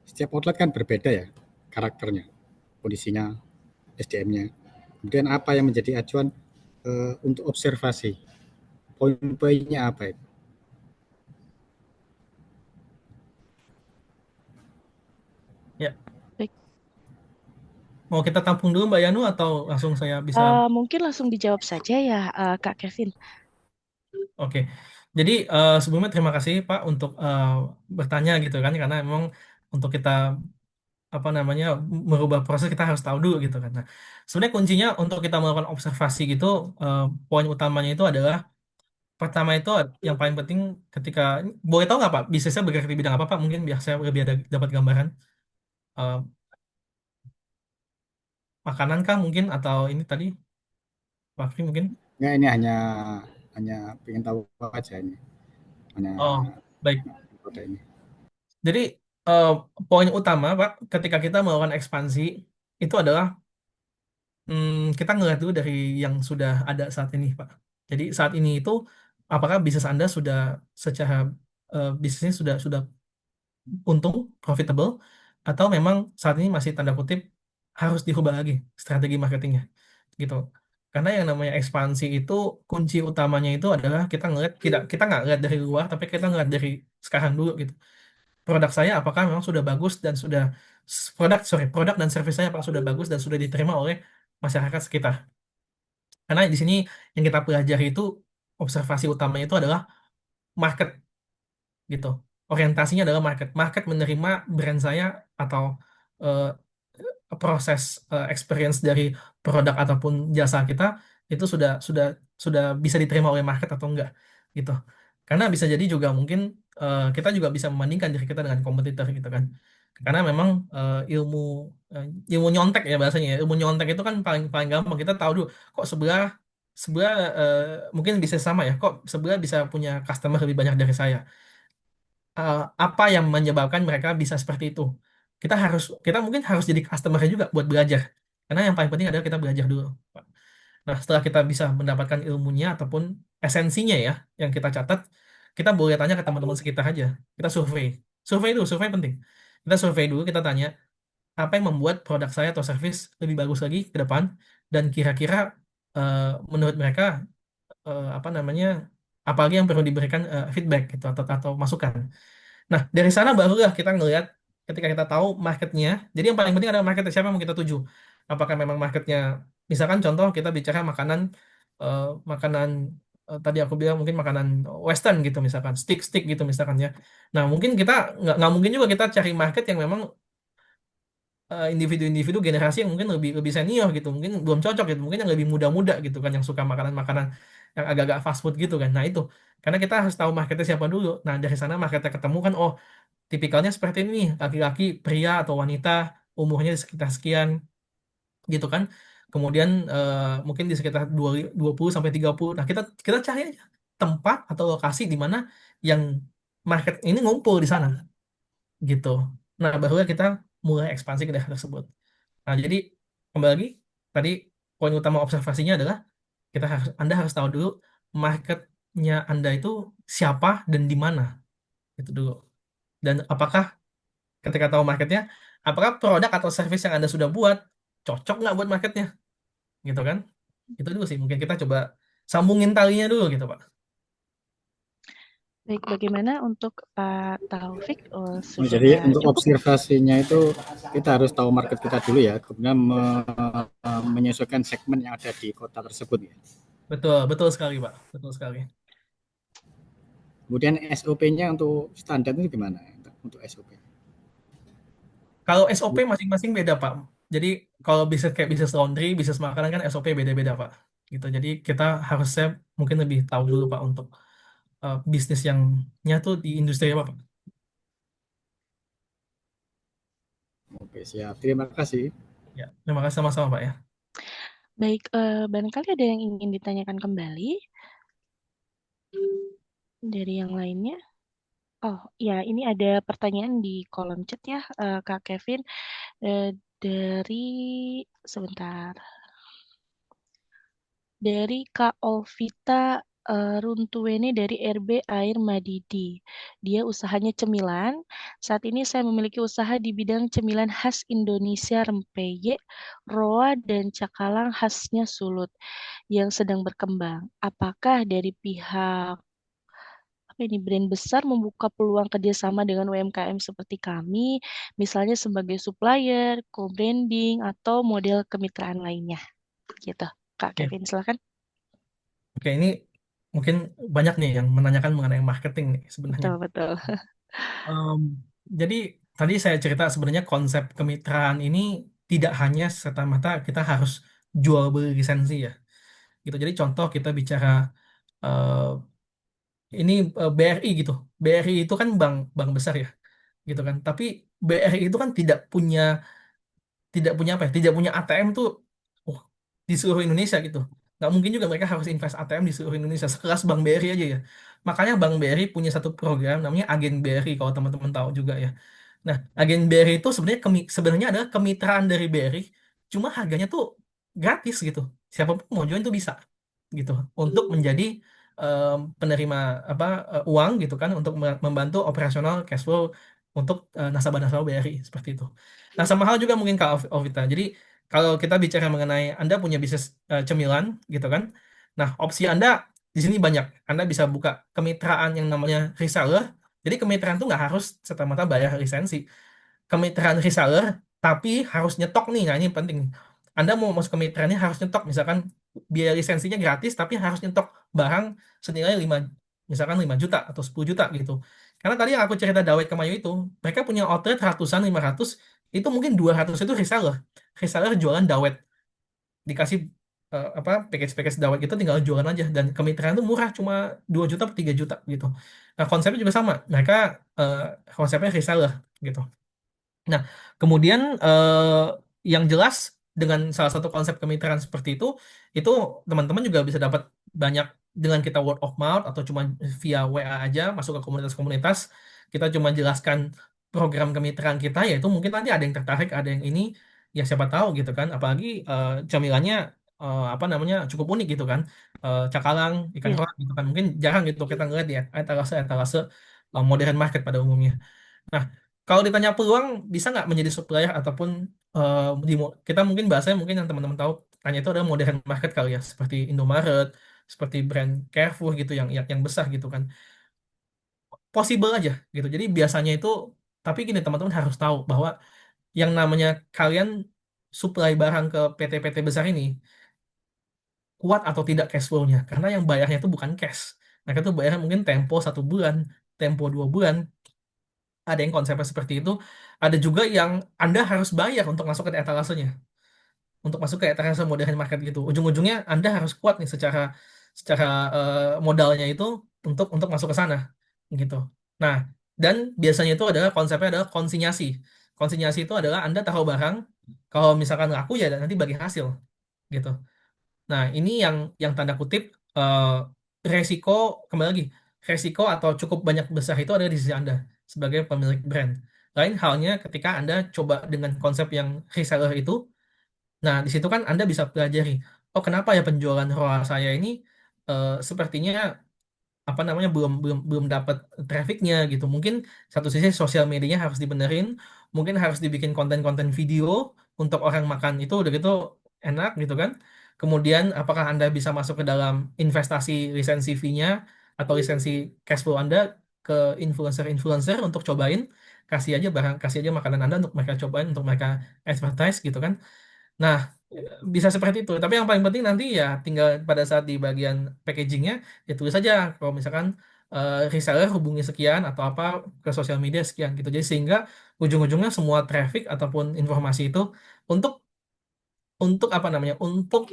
setiap outlet kan berbeda ya karakternya, kondisinya, SDM-nya. Kemudian apa yang menjadi acuan untuk observasi? Poin-poinnya apa itu?
Ya.
Baik.
Mau kita tampung dulu Mbak Yanu atau langsung saya bisa?
Mungkin langsung dijawab saja ya, Kak Kevin.
Oke. Jadi sebelumnya terima kasih Pak untuk bertanya gitu kan, karena memang untuk kita apa namanya merubah proses kita harus tahu dulu gitu kan. Nah, sebenarnya kuncinya untuk kita melakukan observasi gitu, poin utamanya itu adalah pertama itu yang paling penting ketika, boleh tahu nggak Pak bisnisnya bergerak di bidang apa Pak? Mungkin biar saya lebih dapat gambaran. Eh, makanan kah mungkin atau ini tadi Pak Fikri mungkin?
Enggak, ini hanya pengen tahu aja ini. Hanya
Oh, baik.
kota ini.
Jadi eh, poin utama Pak ketika kita melakukan ekspansi itu adalah kita ngelihat dulu dari yang sudah ada saat ini Pak. Jadi saat ini itu apakah bisnis Anda sudah secara bisnisnya sudah untung, profitable, atau memang saat ini masih tanda kutip harus dirubah lagi strategi marketingnya, gitu. Karena yang namanya ekspansi itu kunci utamanya itu adalah kita ngeliat tidak kita nggak ngeliat dari luar, tapi kita ngeliat dari sekarang dulu gitu. Produk saya apakah memang sudah bagus dan sudah produk dan service saya apakah sudah bagus dan sudah diterima oleh masyarakat sekitar. Karena di sini yang kita pelajari itu observasi utamanya itu adalah market gitu. Orientasinya adalah market. Market menerima brand saya atau eh, proses experience dari produk ataupun jasa kita itu sudah bisa diterima oleh market atau enggak gitu. Karena bisa jadi juga mungkin kita juga bisa membandingkan diri kita dengan kompetitor gitu kan. Karena memang eh, ilmu nyontek ya bahasanya ya. Ilmu nyontek itu kan paling paling gampang kita tahu dulu kok sebelah sebelah mungkin bisa sama ya. Kok sebelah bisa punya customer lebih banyak dari saya, apa yang menyebabkan mereka bisa seperti itu. Kita mungkin harus jadi customer juga buat belajar. Karena yang paling penting adalah kita belajar dulu, Pak. Nah, setelah kita bisa mendapatkan ilmunya ataupun esensinya ya, yang kita catat, kita boleh tanya ke teman-teman sekitar aja. Kita survei. Survei dulu, survei penting. Kita survei dulu, kita tanya, apa yang membuat produk saya atau service lebih bagus lagi ke depan, dan kira-kira eh, menurut mereka apa namanya, apalagi yang perlu diberikan feedback gitu atau masukan. Nah, dari sana barulah kita ngelihat ketika kita tahu marketnya. Jadi yang paling penting adalah marketnya siapa yang mau kita tuju. Apakah memang marketnya, misalkan contoh kita bicara makanan, eh, makanan tadi aku bilang mungkin makanan Western gitu misalkan, stick-stick gitu misalkan ya. Nah, mungkin kita nggak mungkin juga kita cari market yang memang individu-individu generasi yang mungkin lebih lebih senior gitu, mungkin belum cocok gitu, mungkin yang lebih muda-muda gitu kan, yang suka makanan-makanan yang agak-agak fast food gitu kan. Nah itu, karena kita harus tahu marketnya siapa dulu. Nah dari sana marketnya ketemu kan, oh tipikalnya seperti ini nih, laki-laki, pria atau wanita, umurnya di sekitar sekian gitu kan. Kemudian mungkin di sekitar 20 sampai 30. Nah, kita kita cari aja tempat atau lokasi di mana yang market ini ngumpul di sana gitu. Nah, barulah kita mulai ekspansi ke daerah tersebut. Nah, jadi kembali lagi tadi poin utama observasinya adalah Anda harus tahu dulu marketnya Anda itu siapa dan di mana itu dulu. Dan apakah ketika tahu marketnya, apakah produk atau service yang Anda sudah buat cocok nggak buat marketnya, gitu kan? Itu dulu sih, mungkin kita coba sambungin talinya dulu gitu, Pak.
Baik, bagaimana untuk Pak Taufik? Sudah
Jadi untuk
cukup?
observasinya itu kita harus tahu market kita dulu ya, kemudian menyesuaikan segmen yang ada di kota tersebut ya.
Betul, betul sekali, Pak. Betul sekali.
Kemudian SOP-nya untuk standar itu gimana untuk SOP?
Kalau SOP masing-masing beda, Pak. Jadi kalau bisnis kayak bisnis laundry, bisnis makanan kan SOP beda-beda, Pak. Gitu. Jadi kita harusnya mungkin lebih tahu dulu, Pak, untuk bisnis yang nyatu di industri apa, Pak.
Oke, siap. Terima kasih.
Ya, terima kasih sama-sama, Pak ya.
Baik, barangkali ada yang ingin ditanyakan kembali dari yang lainnya. Oh, ya, ini ada pertanyaan di kolom chat ya, Kak Kevin. Dari sebentar. Dari Kak Olvita Runtuwene dari RB Air Madidi. Dia usahanya cemilan. Saat ini saya memiliki usaha di bidang cemilan khas Indonesia rempeyek, roa, dan cakalang khasnya sulut yang sedang berkembang. Apakah dari pihak brand besar membuka peluang kerjasama dengan UMKM seperti kami, misalnya sebagai supplier, co-branding, atau model kemitraan lainnya? Gitu. Kak
Oke,
Kevin, silakan.
Oke, ini mungkin banyak nih yang menanyakan mengenai marketing nih sebenarnya.
Betul, betul.
Em, jadi tadi saya cerita sebenarnya konsep kemitraan ini tidak hanya serta-merta kita harus jual beli lisensi ya. Gitu. Jadi contoh kita bicara eh, ini BRI gitu. BRI itu kan bank bank besar ya, gitu kan. Tapi BRI itu kan tidak punya tidak punya apa ya, tidak punya ATM tuh di seluruh Indonesia gitu. Nggak mungkin juga mereka harus invest ATM di seluruh Indonesia, sekelas Bank BRI aja ya. Makanya Bank BRI punya satu program namanya Agen BRI, kalau teman-teman tahu juga ya. Nah, agen BRI itu sebenarnya sebenarnya adalah kemitraan dari BRI, cuma harganya tuh gratis gitu. Siapapun mau join tuh bisa gitu untuk menjadi penerima apa uang gitu kan untuk membantu operasional cash flow untuk nasabah-nasabah BRI seperti itu. Nah, sama hal juga mungkin Kak Ovita. Jadi kalau kita bicara mengenai Anda punya bisnis cemilan gitu kan. Nah, opsi Anda di sini banyak. Anda bisa buka kemitraan yang namanya reseller. Jadi kemitraan tuh nggak harus serta-merta bayar lisensi. Kemitraan reseller, tapi harus nyetok nih. Nah, ini penting. Anda mau masuk kemitraannya harus nyetok. Misalkan biaya lisensinya gratis, tapi harus nyetok barang senilai 5, misalkan 5 juta atau 10 juta gitu. Karena tadi yang aku cerita Dawet Kemayu itu, mereka punya outlet ratusan, 500, itu mungkin 200 itu reseller. Reseller jualan Dawet. Dikasih apa package-package dawet gitu tinggal jualan aja dan kemitraan itu murah cuma 2 juta atau 3 juta gitu. Nah, konsepnya juga sama. Mereka eh, konsepnya reseller gitu. Nah, kemudian yang jelas dengan salah satu konsep kemitraan seperti itu teman-teman juga bisa dapat banyak dengan kita word of mouth atau cuma via WA aja masuk ke komunitas-komunitas. Kita cuma jelaskan program kemitraan kita, yaitu mungkin nanti ada yang tertarik, ada yang ini, ya siapa tahu gitu kan. Apalagi camilannya apa namanya cukup unik gitu kan. Cakalang, ikan
Iya.
roa gitu kan. Mungkin jarang gitu kita ngeliat ya etalase modern market pada umumnya. Nah, kalau ditanya peluang, bisa nggak menjadi supplier ataupun kita mungkin bahasanya mungkin yang teman-teman tahu, tanya itu adalah modern market kali ya, seperti Indomaret, seperti brand Carrefour gitu yang besar gitu kan. Possible aja gitu. Jadi biasanya itu, tapi gini teman-teman harus tahu bahwa yang namanya kalian supply barang ke PT-PT besar ini, kuat atau tidak cash flow-nya. Karena yang bayarnya itu bukan cash. Mereka tuh bayarnya mungkin tempo 1 bulan, tempo 2 bulan, ada yang konsepnya seperti itu, ada juga yang Anda harus bayar untuk masuk ke etalasenya, untuk masuk ke etalase modern market gitu. Ujung-ujungnya Anda harus kuat nih secara secara modalnya itu untuk masuk ke sana gitu. Nah, dan biasanya itu adalah konsepnya adalah konsinyasi. Konsinyasi itu adalah Anda taruh barang, kalau misalkan laku ya nanti bagi hasil gitu. Nah, ini yang tanda kutip eh, resiko, kembali lagi, resiko atau cukup banyak besar itu ada di sisi Anda sebagai pemilik brand. Lain halnya ketika Anda coba dengan konsep yang reseller itu, nah di situ kan Anda bisa pelajari, oh kenapa ya penjualan ROAS saya ini sepertinya apa namanya belum belum belum dapat trafficnya gitu. Mungkin satu sisi sosial medianya harus dibenerin, mungkin harus dibikin konten-konten video untuk orang makan itu udah gitu enak gitu kan. Kemudian apakah Anda bisa masuk ke dalam investasi lisensi fee-nya atau lisensi cash flow Anda ke influencer-influencer untuk cobain, kasih aja barang, kasih aja makanan Anda untuk mereka cobain, untuk mereka advertise gitu kan. Nah, bisa seperti itu. Tapi yang paling penting nanti ya tinggal pada saat di bagian packagingnya ya tulis saja kalau misalkan reseller hubungi sekian atau apa ke sosial media sekian gitu. Jadi sehingga ujung-ujungnya semua traffic ataupun informasi itu untuk untuk apa namanya untuk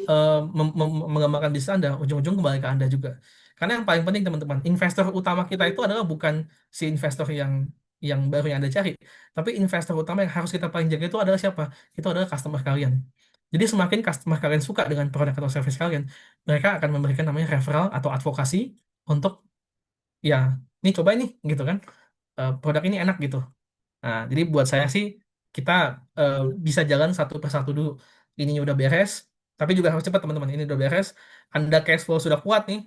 mengembangkan bisnis Anda ujung-ujung kembali ke Anda juga. Karena yang paling penting teman-teman, investor utama kita itu adalah bukan si investor yang baru yang Anda cari, tapi investor utama yang harus kita paling jaga itu adalah siapa? Itu adalah customer kalian. Jadi semakin customer kalian suka dengan produk atau service kalian, mereka akan memberikan namanya referral atau advokasi untuk ya, ini coba ini gitu kan. Produk ini enak gitu. Nah, jadi buat saya sih kita eh, bisa jalan satu persatu dulu. Ininya udah beres, tapi juga harus cepat teman-teman. Ini udah beres, Anda cash flow sudah kuat nih,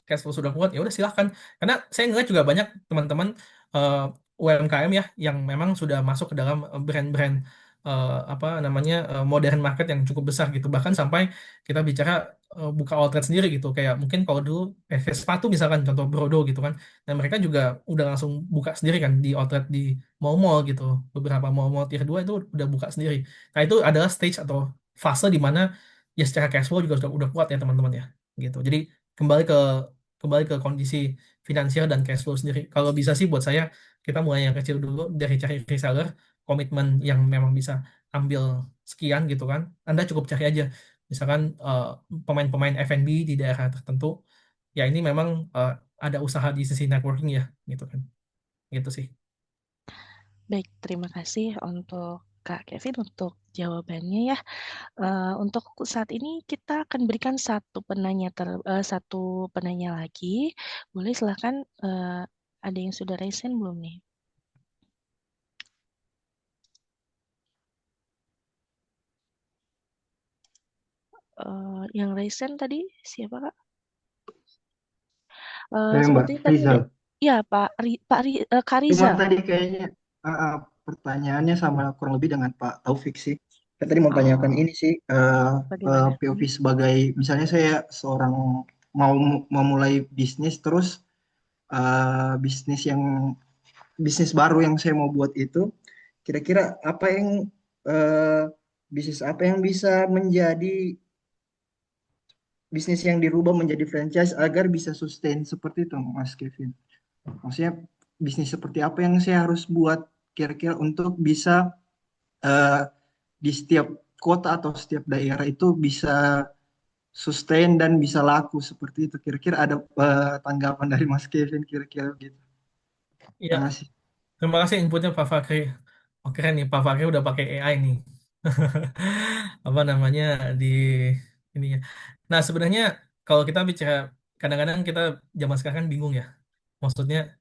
cash flow sudah kuat, ya udah silahkan. Karena saya ngeliat juga banyak teman-teman eh, UMKM ya yang memang sudah masuk ke dalam brand-brand apa namanya modern market yang cukup besar gitu. Bahkan sampai kita bicara buka outlet sendiri gitu. Kayak mungkin kalau dulu sepatu misalkan contoh Brodo gitu kan. Dan mereka juga udah langsung buka sendiri kan di outlet di mall-mall gitu. Beberapa mall-mall tier 2 itu udah buka sendiri. Nah, itu adalah stage atau fase di mana ya secara cash flow juga udah kuat ya teman-teman ya. Gitu. Jadi kembali ke kembali ke kondisi finansial dan cash flow sendiri. Kalau bisa sih buat saya kita mulai yang kecil dulu dari cari reseller, komitmen yang memang bisa ambil sekian gitu kan. Anda cukup cari aja. Misalkan pemain-pemain F&B di daerah tertentu, ya ini memang ada usaha di sisi networking ya gitu kan. Gitu sih.
Baik, terima kasih untuk Kak Kevin untuk jawabannya ya. Untuk saat ini kita akan berikan satu penanya lagi. Boleh silahkan, ada yang sudah raise hand belum nih? Yang raise hand tadi siapa, Kak?
Saya Mbak
Sepertinya tadi
Rizal.
iya, Kak
Cuma
Rizal.
tadi kayaknya pertanyaannya sama kurang lebih dengan Pak Taufik sih. Saya tadi mau tanyakan ini sih
Bagaimana?
POV sebagai misalnya saya seorang mau memulai bisnis terus bisnis bisnis baru yang saya mau buat itu kira-kira apa yang eh, bisnis apa yang bisa menjadi bisnis yang dirubah menjadi franchise agar bisa sustain seperti itu Mas Kevin. Maksudnya bisnis seperti apa yang saya harus buat kira-kira untuk bisa eh, di setiap kota atau setiap daerah itu bisa sustain dan bisa laku seperti itu. Kira-kira ada tanggapan dari Mas Kevin kira-kira gitu.
Iya,
Terima kasih.
terima kasih inputnya Pak Fakri. Oh, keren nih, Pak Fakri udah pakai AI nih. Apa namanya di ininya. Nah, sebenarnya kalau kita bicara, kadang-kadang kita zaman sekarang kan bingung ya. Maksudnya,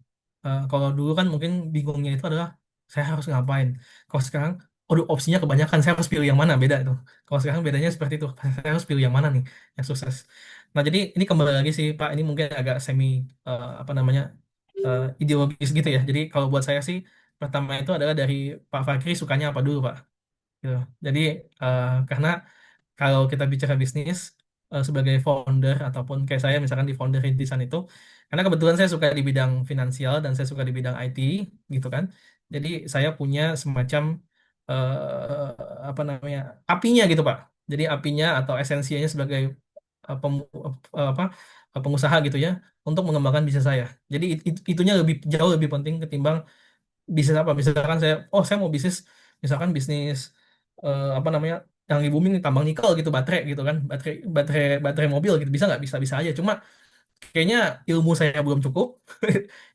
kalau dulu kan mungkin bingungnya itu adalah saya harus ngapain. Kalau sekarang, aduh opsinya kebanyakan, saya harus pilih yang mana, beda itu. Kalau sekarang bedanya seperti itu, saya harus pilih yang mana nih yang sukses. Nah, jadi ini kembali lagi sih Pak, ini mungkin agak semi apa namanya ideologis gitu ya. Jadi kalau buat saya sih, pertama itu adalah dari Pak Fakri sukanya apa dulu Pak. Gitu. Jadi karena kalau kita bicara bisnis sebagai founder ataupun kayak saya misalkan di founder rintisan itu, karena kebetulan saya suka di bidang finansial dan saya suka di bidang IT gitu kan. Jadi saya punya semacam apa namanya apinya gitu Pak. Jadi apinya atau esensinya sebagai apa pengusaha gitu ya untuk mengembangkan bisnis saya. Jadi itunya jauh lebih penting ketimbang bisnis apa. Misalkan saya mau bisnis, misalkan bisnis apa namanya yang di booming tambang nikel gitu, baterai gitu kan, baterai baterai baterai mobil gitu, bisa nggak? Bisa bisa aja, cuma kayaknya ilmu saya belum cukup.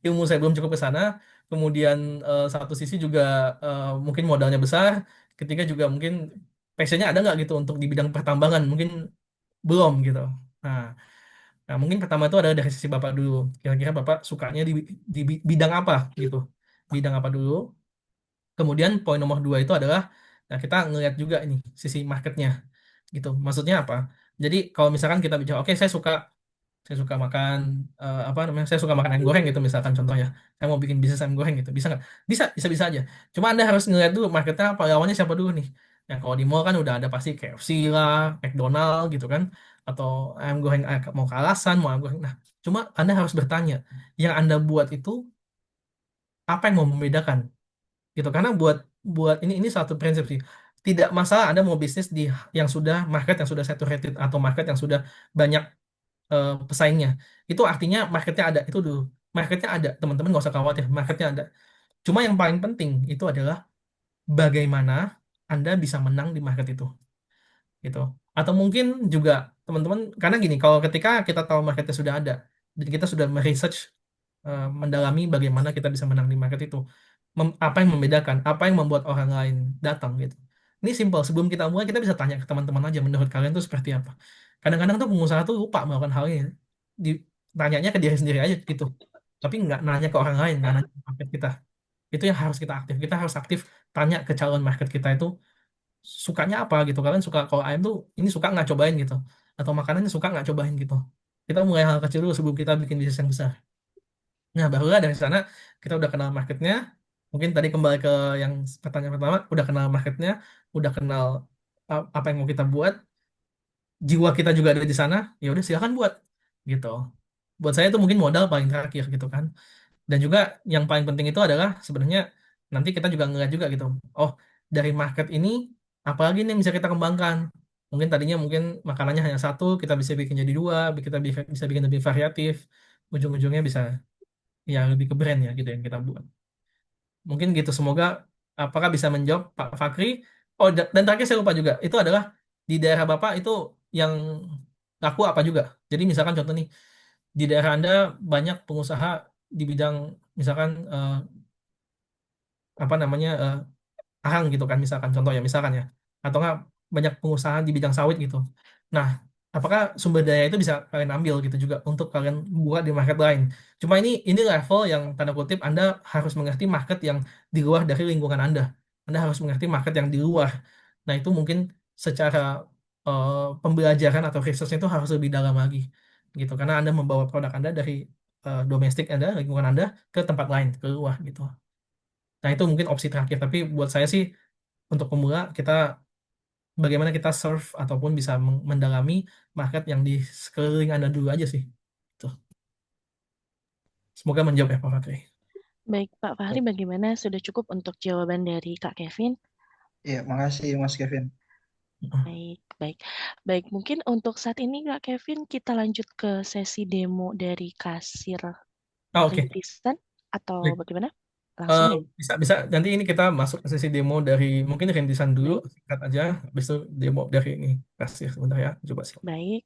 Ilmu saya belum cukup ke sana. Kemudian satu sisi juga mungkin modalnya besar, ketiga juga mungkin passionnya ada nggak gitu untuk di bidang pertambangan, mungkin belum gitu. Nah, nah, mungkin pertama itu ada dari sisi Bapak dulu. Kira-kira Bapak sukanya di bidang apa gitu. Bidang apa dulu. Kemudian poin nomor dua itu adalah nah kita ngelihat juga ini sisi marketnya gitu. Maksudnya apa? Jadi kalau misalkan kita bicara, oke saya suka makan apa namanya? Saya suka makan ayam goreng gitu misalkan contohnya. Saya mau bikin bisnis ayam goreng gitu. Bisa nggak? Bisa aja. Cuma Anda harus ngelihat dulu marketnya apa, lawannya siapa dulu nih. Ya kalau di mall kan udah ada pasti KFC lah, McDonald gitu kan. Atau ayam goreng mau ke Alasan, mau ayam goreng. Nah, cuma Anda harus bertanya, yang Anda buat itu apa yang mau membedakan? Gitu karena buat buat ini satu prinsip sih, tidak masalah Anda mau bisnis di yang sudah market yang sudah saturated atau market yang sudah banyak pesaingnya, itu artinya marketnya ada itu dulu. Marketnya ada, teman-teman nggak usah khawatir, marketnya ada. Cuma yang paling penting itu adalah bagaimana Anda bisa menang di market itu gitu. Atau mungkin juga teman-teman, karena gini, kalau ketika kita tahu marketnya sudah ada dan kita sudah meresearch mendalami bagaimana kita bisa menang di market itu, apa yang membedakan, apa yang membuat orang lain datang gitu. Ini simpel, sebelum kita mulai kita bisa tanya ke teman-teman aja, menurut kalian tuh seperti apa. Kadang-kadang tuh pengusaha tuh lupa melakukan hal ini, tanyanya ke diri sendiri aja gitu, tapi nggak nanya ke orang lain, nggak nanya ke market kita. Itu yang harus kita harus aktif tanya ke calon market kita itu sukanya apa gitu. Kalian suka, kalau ayam tuh ini suka nggak cobain gitu, atau makanannya suka nggak cobain gitu. Kita mulai hal kecil dulu sebelum kita bikin bisnis yang besar. Nah, barulah dari sana kita udah kenal marketnya. Mungkin tadi kembali ke yang pertanyaan pertama, udah kenal marketnya, udah kenal apa yang mau kita buat, jiwa kita juga ada di sana, ya udah silakan buat gitu. Buat saya itu mungkin modal paling terakhir gitu kan. Dan juga yang paling penting itu adalah sebenarnya nanti kita juga ngeliat juga gitu. Oh, dari market ini apalagi nih yang bisa kita kembangkan. Mungkin tadinya mungkin makanannya hanya satu, kita bisa bikin jadi dua, kita bisa bikin lebih variatif. Ujung-ujungnya bisa ya lebih ke brand ya gitu yang kita buat. Mungkin gitu. Semoga apakah bisa menjawab Pak Fakri. Oh, dan terakhir saya lupa juga. Itu adalah di daerah Bapak itu yang laku apa juga. Jadi misalkan contoh nih, di daerah Anda banyak pengusaha di bidang misalkan apa namanya arang gitu kan, misalkan contoh ya, misalkan ya, atau nggak banyak pengusaha di bidang sawit gitu. Nah, apakah sumber daya itu bisa kalian ambil gitu juga untuk kalian buat di market lain? Cuma ini level yang tanda kutip Anda harus mengerti market yang di luar dari lingkungan Anda. Anda harus mengerti market yang di luar. Nah, itu mungkin secara pembelajaran atau research itu harus lebih dalam lagi gitu, karena Anda membawa produk Anda dari domestik Anda, lingkungan Anda ke tempat lain, ke luar gitu. Nah, itu mungkin opsi terakhir. Tapi buat saya sih, untuk pemula, bagaimana kita serve ataupun bisa mendalami market yang di sekeliling Anda dulu aja sih. Tuh. Semoga menjawab ya Pak Fatri.
Baik, Pak Fahri, bagaimana? Sudah cukup untuk jawaban dari Kak Kevin?
Iya, makasih Mas Kevin.
Baik, baik. Baik, mungkin untuk saat ini Kak Kevin kita lanjut ke sesi demo dari kasir
Oke.
rintisan atau
Baik.
bagaimana? Langsung ya?
Bisa nanti ini kita masuk ke sesi demo dari mungkin rintisan dulu, singkat aja, habis itu demo dari ini kasih sebentar ya, coba sih.
Baik.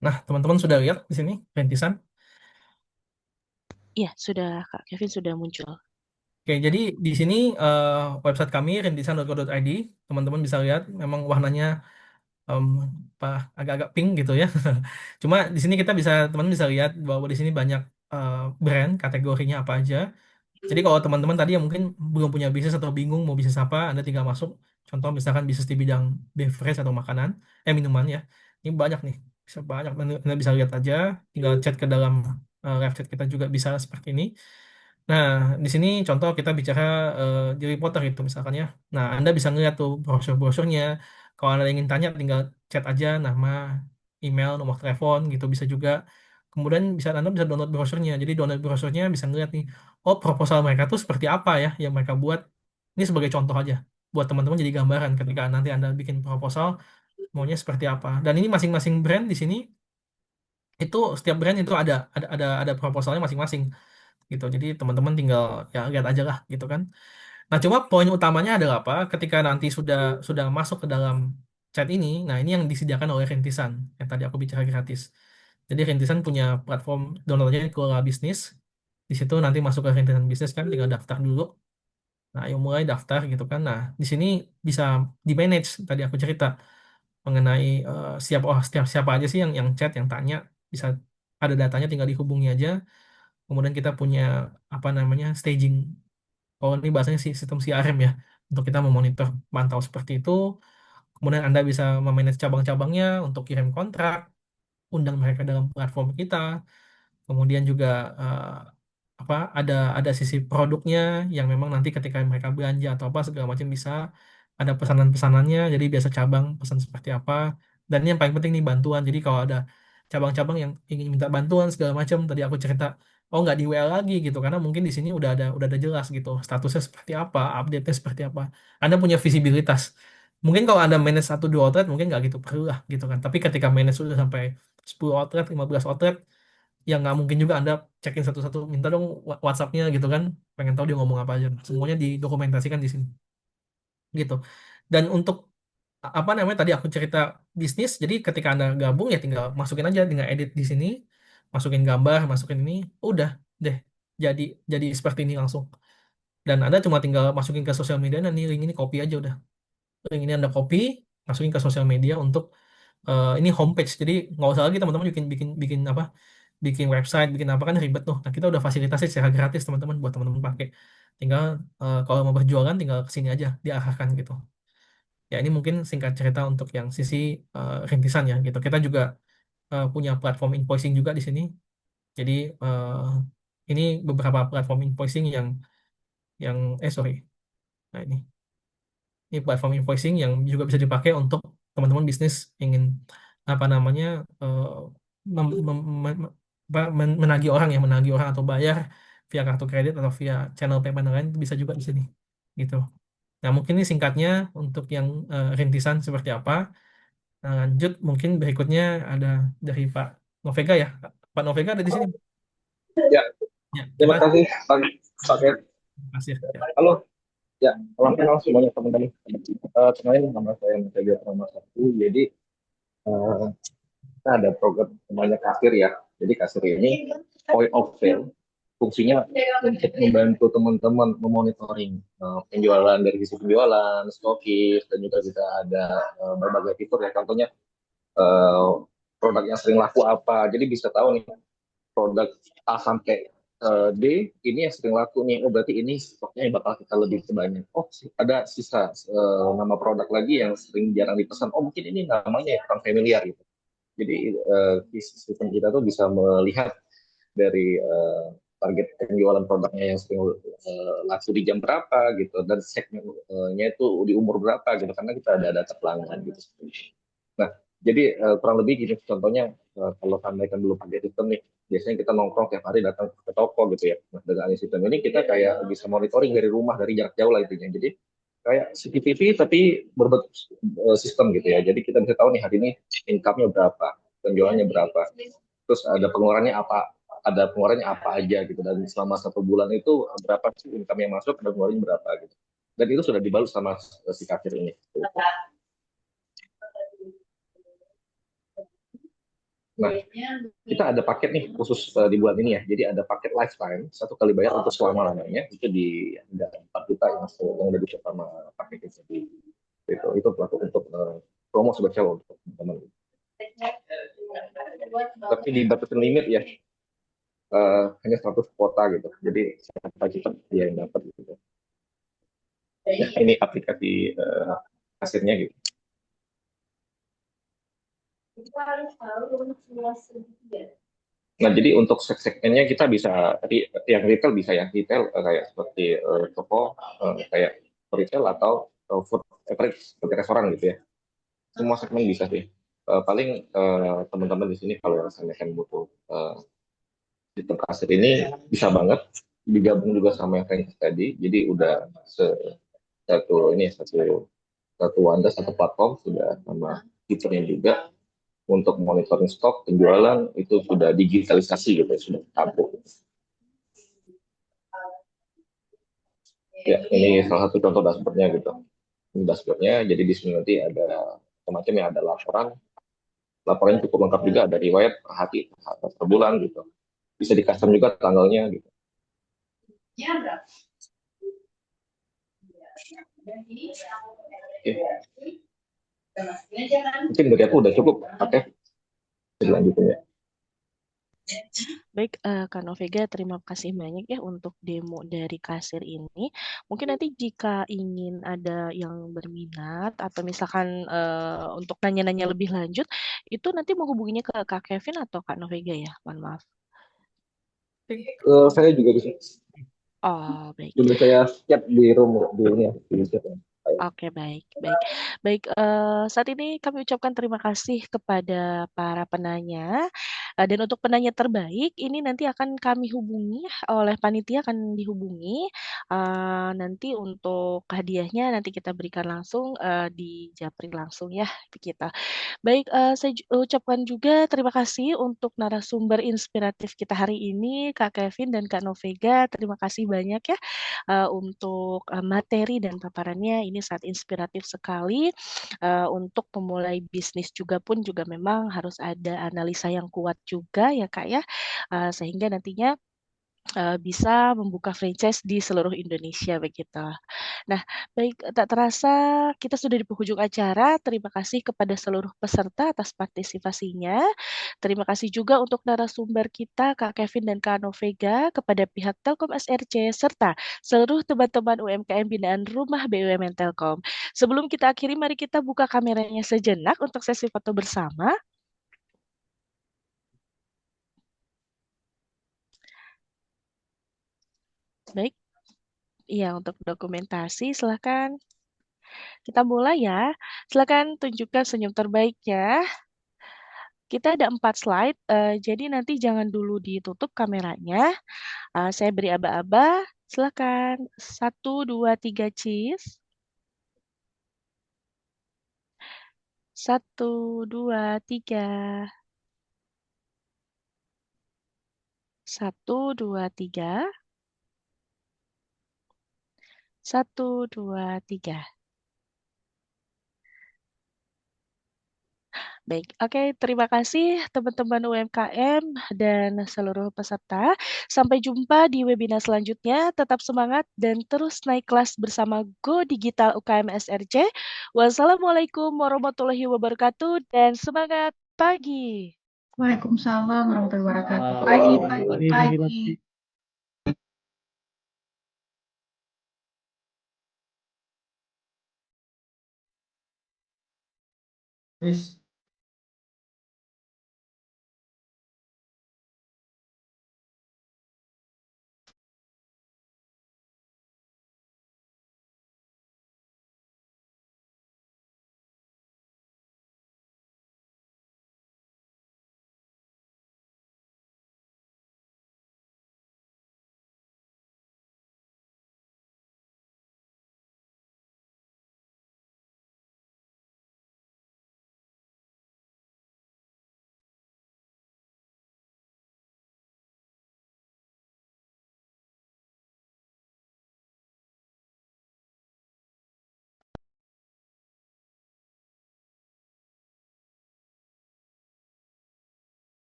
Nah, teman-teman sudah lihat di sini rintisan.
Iya, sudah Kak Kevin sudah muncul.
Oke, jadi di sini website kami rintisan.co.id, teman-teman bisa lihat memang warnanya em, apa agak-agak pink gitu ya. Cuma di sini teman bisa lihat bahwa di sini banyak brand kategorinya apa aja. Jadi kalau teman-teman tadi yang mungkin belum punya bisnis atau bingung mau bisnis apa, Anda tinggal masuk. Contoh misalkan bisnis di bidang beverage atau makanan, minuman ya. Ini banyak nih, bisa banyak. Anda bisa lihat aja, tinggal chat ke dalam live chat kita juga bisa seperti ini. Nah, di sini contoh kita bicara di reporter itu misalkan ya. Nah, Anda bisa ngeliat tuh brosur-brosurnya. Kalau Anda ingin tanya, tinggal chat aja nama, email, nomor telepon gitu bisa juga. Kemudian Anda bisa download brosurnya. Jadi download brosurnya bisa ngeliat nih, oh proposal mereka tuh seperti apa ya yang mereka buat. Ini sebagai contoh aja. Buat teman-teman jadi gambaran ketika nanti Anda bikin proposal, maunya seperti apa. Dan ini masing-masing brand di sini, itu setiap brand itu ada proposalnya masing-masing gitu. Jadi teman-teman tinggal ya lihat aja lah gitu kan. Nah, cuma poin utamanya adalah apa? Ketika nanti sudah masuk ke dalam chat ini, nah ini yang disediakan oleh Rintisan yang tadi aku bicara gratis. Jadi Rintisan punya platform downloadnya Kelola Bisnis. Di situ nanti masuk ke Rintisan Bisnis kan, tinggal daftar dulu. Nah, ayo mulai daftar gitu kan. Nah, di sini bisa di manage. Tadi aku cerita mengenai setiap siapa aja sih yang chat, yang tanya, bisa ada datanya, tinggal dihubungi aja. Kemudian kita punya apa namanya staging. Oh, ini bahasanya sistem CRM ya, untuk kita memonitor, mantau seperti itu. Kemudian Anda bisa memanage cabang-cabangnya untuk kirim kontrak, undang mereka dalam platform kita. Kemudian juga eh, ada sisi produknya yang memang nanti ketika mereka belanja atau apa segala macam bisa ada pesanan-pesanannya. Jadi biasa cabang pesan seperti apa. Dan ini yang paling penting nih, bantuan. Jadi kalau ada cabang-cabang yang ingin minta bantuan segala macam, tadi aku cerita, oh nggak di WA lagi gitu, karena mungkin di sini udah ada jelas gitu statusnya seperti apa, update-nya seperti apa. Anda punya visibilitas. Mungkin kalau Anda manage 1-2 outlet mungkin nggak gitu perlu lah gitu kan. Tapi ketika manage sudah sampai 10 outlet, 15 outlet, ya nggak mungkin juga Anda cekin satu-satu, minta dong WhatsApp-nya gitu kan, pengen tahu dia ngomong apa aja. Semuanya didokumentasikan di sini gitu. Dan untuk apa namanya, tadi aku cerita bisnis, jadi ketika Anda gabung ya tinggal masukin aja, tinggal edit di sini, masukin gambar, masukin ini, udah deh, jadi jadi seperti ini langsung. Dan Anda cuma tinggal masukin ke sosial media, dan ini link ini copy aja udah. Link ini Anda copy, masukin ke sosial media untuk ini homepage. Jadi nggak usah lagi teman-teman bikin bikin bikin apa, bikin website, bikin apa, kan ribet tuh. Nah, kita udah fasilitasi secara gratis teman-teman, buat teman-teman pakai. Tinggal kalau mau berjualan tinggal ke sini aja, diarahkan gitu. Ya, ini mungkin singkat cerita untuk yang sisi rintisan ya gitu. Kita juga punya platform invoicing juga di sini. Jadi ini beberapa platform invoicing yang sorry. Nah, ini platform invoicing yang juga bisa dipakai untuk teman-teman bisnis ingin apa namanya eh, mem- mem- mem- menagih orang, ya menagih orang atau bayar via kartu kredit atau via channel payment lain, itu bisa juga di sini gitu. Nah, mungkin ini singkatnya untuk yang rintisan seperti apa. Nah, lanjut mungkin berikutnya ada dari Pak Novega ya. Pak Novega ada di sini.
Ya,
Ya,
terima
kita
kasih Pak Ken.
terima kasih. Ya.
Halo, Ya, salam kenal semuanya teman-teman. Kenalin nama saya Mas Nama Satu. Jadi eh, kita ada program namanya kasir ya. Jadi kasir ini point of sale. Fungsinya untuk membantu teman-teman memonitoring penjualan dari sisi penjualan, stokis, dan juga kita ada berbagai fitur ya. Contohnya eh, produk yang sering laku apa. Jadi bisa tahu nih produk A sampai D ini yang sering laku nih. Oh berarti ini stoknya bakal kita lebih banyak. Oh ada sisa nama produk lagi yang sering jarang dipesan. Oh mungkin ini namanya ya kurang familiar gitu. Jadi sistem kita tuh bisa melihat dari target penjualan produknya yang sering laku di jam berapa gitu dan segmennya itu di umur berapa gitu karena kita ada data pelanggan gitu. Nah, jadi kurang lebih gini contohnya kalau sampaikan dulu pakai sistem nih, biasanya kita nongkrong tiap hari datang ke toko gitu ya. Nah, dengan sistem ini kita kayak bisa monitoring dari rumah dari jarak jauh lah intinya. Jadi kayak CCTV tapi berbentuk sistem gitu ya. Jadi kita bisa tahu nih hari ini income-nya berapa, penjualannya berapa, terus ada pengeluarannya apa aja gitu dan selama 1 bulan itu berapa sih income yang masuk dan pengeluarannya berapa gitu. Dan itu sudah dibalut sama si kasir ini. Nah, kita ada paket nih khusus di bulan ini ya. Jadi ada paket lifetime, 1 kali bayar untuk selama-lamanya. Itu di ada 4 juta yang udah bisa sama paket ini. Itu untuk promo spesial untuk teman-teman. Tapi dibatasin limit ya, hanya 100 kuota gitu. Jadi siapa cepat dia yang dapat gitu. Ya, ini aplikasi hasilnya gitu. Nah, jadi untuk segmennya kita bisa, yang retail bisa ya, retail kayak seperti toko, kayak retail atau food seperti restoran gitu ya. Semua segmen bisa sih. Paling teman-teman di sini kalau misalkan butuh sistem kasir ini bisa banget digabung juga sama yang franchise tadi. Jadi udah satu wadah, satu platform sudah sama fiturnya juga untuk monitoring stok penjualan itu sudah digitalisasi gitu sudah tampuk. Ya ini salah satu contoh dashboardnya gitu. Ini dashboardnya jadi di sini nanti ada semacam yang ada laporan cukup lengkap juga ada riwayat per bulan gitu. Bisa di custom juga tanggalnya gitu. Oke. Mungkin dari aku udah cukup. Oke. Dilanjutin ya.
Baik, Kak Novega, terima kasih banyak ya untuk demo dari kasir ini. Mungkin nanti jika ingin ada yang berminat atau misalkan untuk nanya-nanya lebih lanjut, itu nanti menghubunginya ke Kak Kevin atau Kak Novega ya? Mohon maaf.
Saya juga bisa.
Oh, baik.
Sudah saya siap di room di ini ya. Di chat ya.
Oke, baik, baik. Baik, saat ini kami ucapkan terima kasih kepada para penanya. Dan untuk penanya terbaik, ini nanti akan kami hubungi oleh panitia akan dihubungi. Nanti untuk hadiahnya nanti kita berikan langsung di japri langsung ya kita. Baik, saya ucapkan juga terima kasih untuk narasumber inspiratif kita hari ini, Kak Kevin dan Kak Novega. Terima kasih banyak ya untuk materi dan paparannya ini sangat inspiratif sekali. Untuk pemulai bisnis juga pun juga memang harus ada analisa yang kuat juga ya Kak ya, sehingga nantinya bisa membuka franchise di seluruh Indonesia begitu. Nah, baik tak terasa kita sudah di penghujung acara. Terima kasih kepada seluruh peserta atas partisipasinya. Terima kasih juga untuk narasumber kita Kak Kevin dan Kak Novega, kepada pihak Telkom SRC serta seluruh teman-teman UMKM binaan Rumah BUMN Telkom. Sebelum kita akhiri, mari kita buka kameranya sejenak untuk sesi foto bersama. Baik. Iya, untuk dokumentasi silakan. Kita mulai ya. Silakan tunjukkan senyum terbaiknya. Kita ada 4 slide, jadi nanti jangan dulu ditutup kameranya. Saya beri aba-aba. Silakan. 1, 2, 3, cheese. 1, 2, 3. 1, 2, 3. 1, 2, 3. Baik, oke, terima kasih teman-teman UMKM dan seluruh peserta. Sampai jumpa di webinar selanjutnya. Tetap semangat dan terus naik kelas bersama Go Digital UKM SRC. Wassalamualaikum warahmatullahi wabarakatuh dan semangat pagi.
Waalaikumsalam warahmatullahi wabarakatuh. Pagi.
Yes.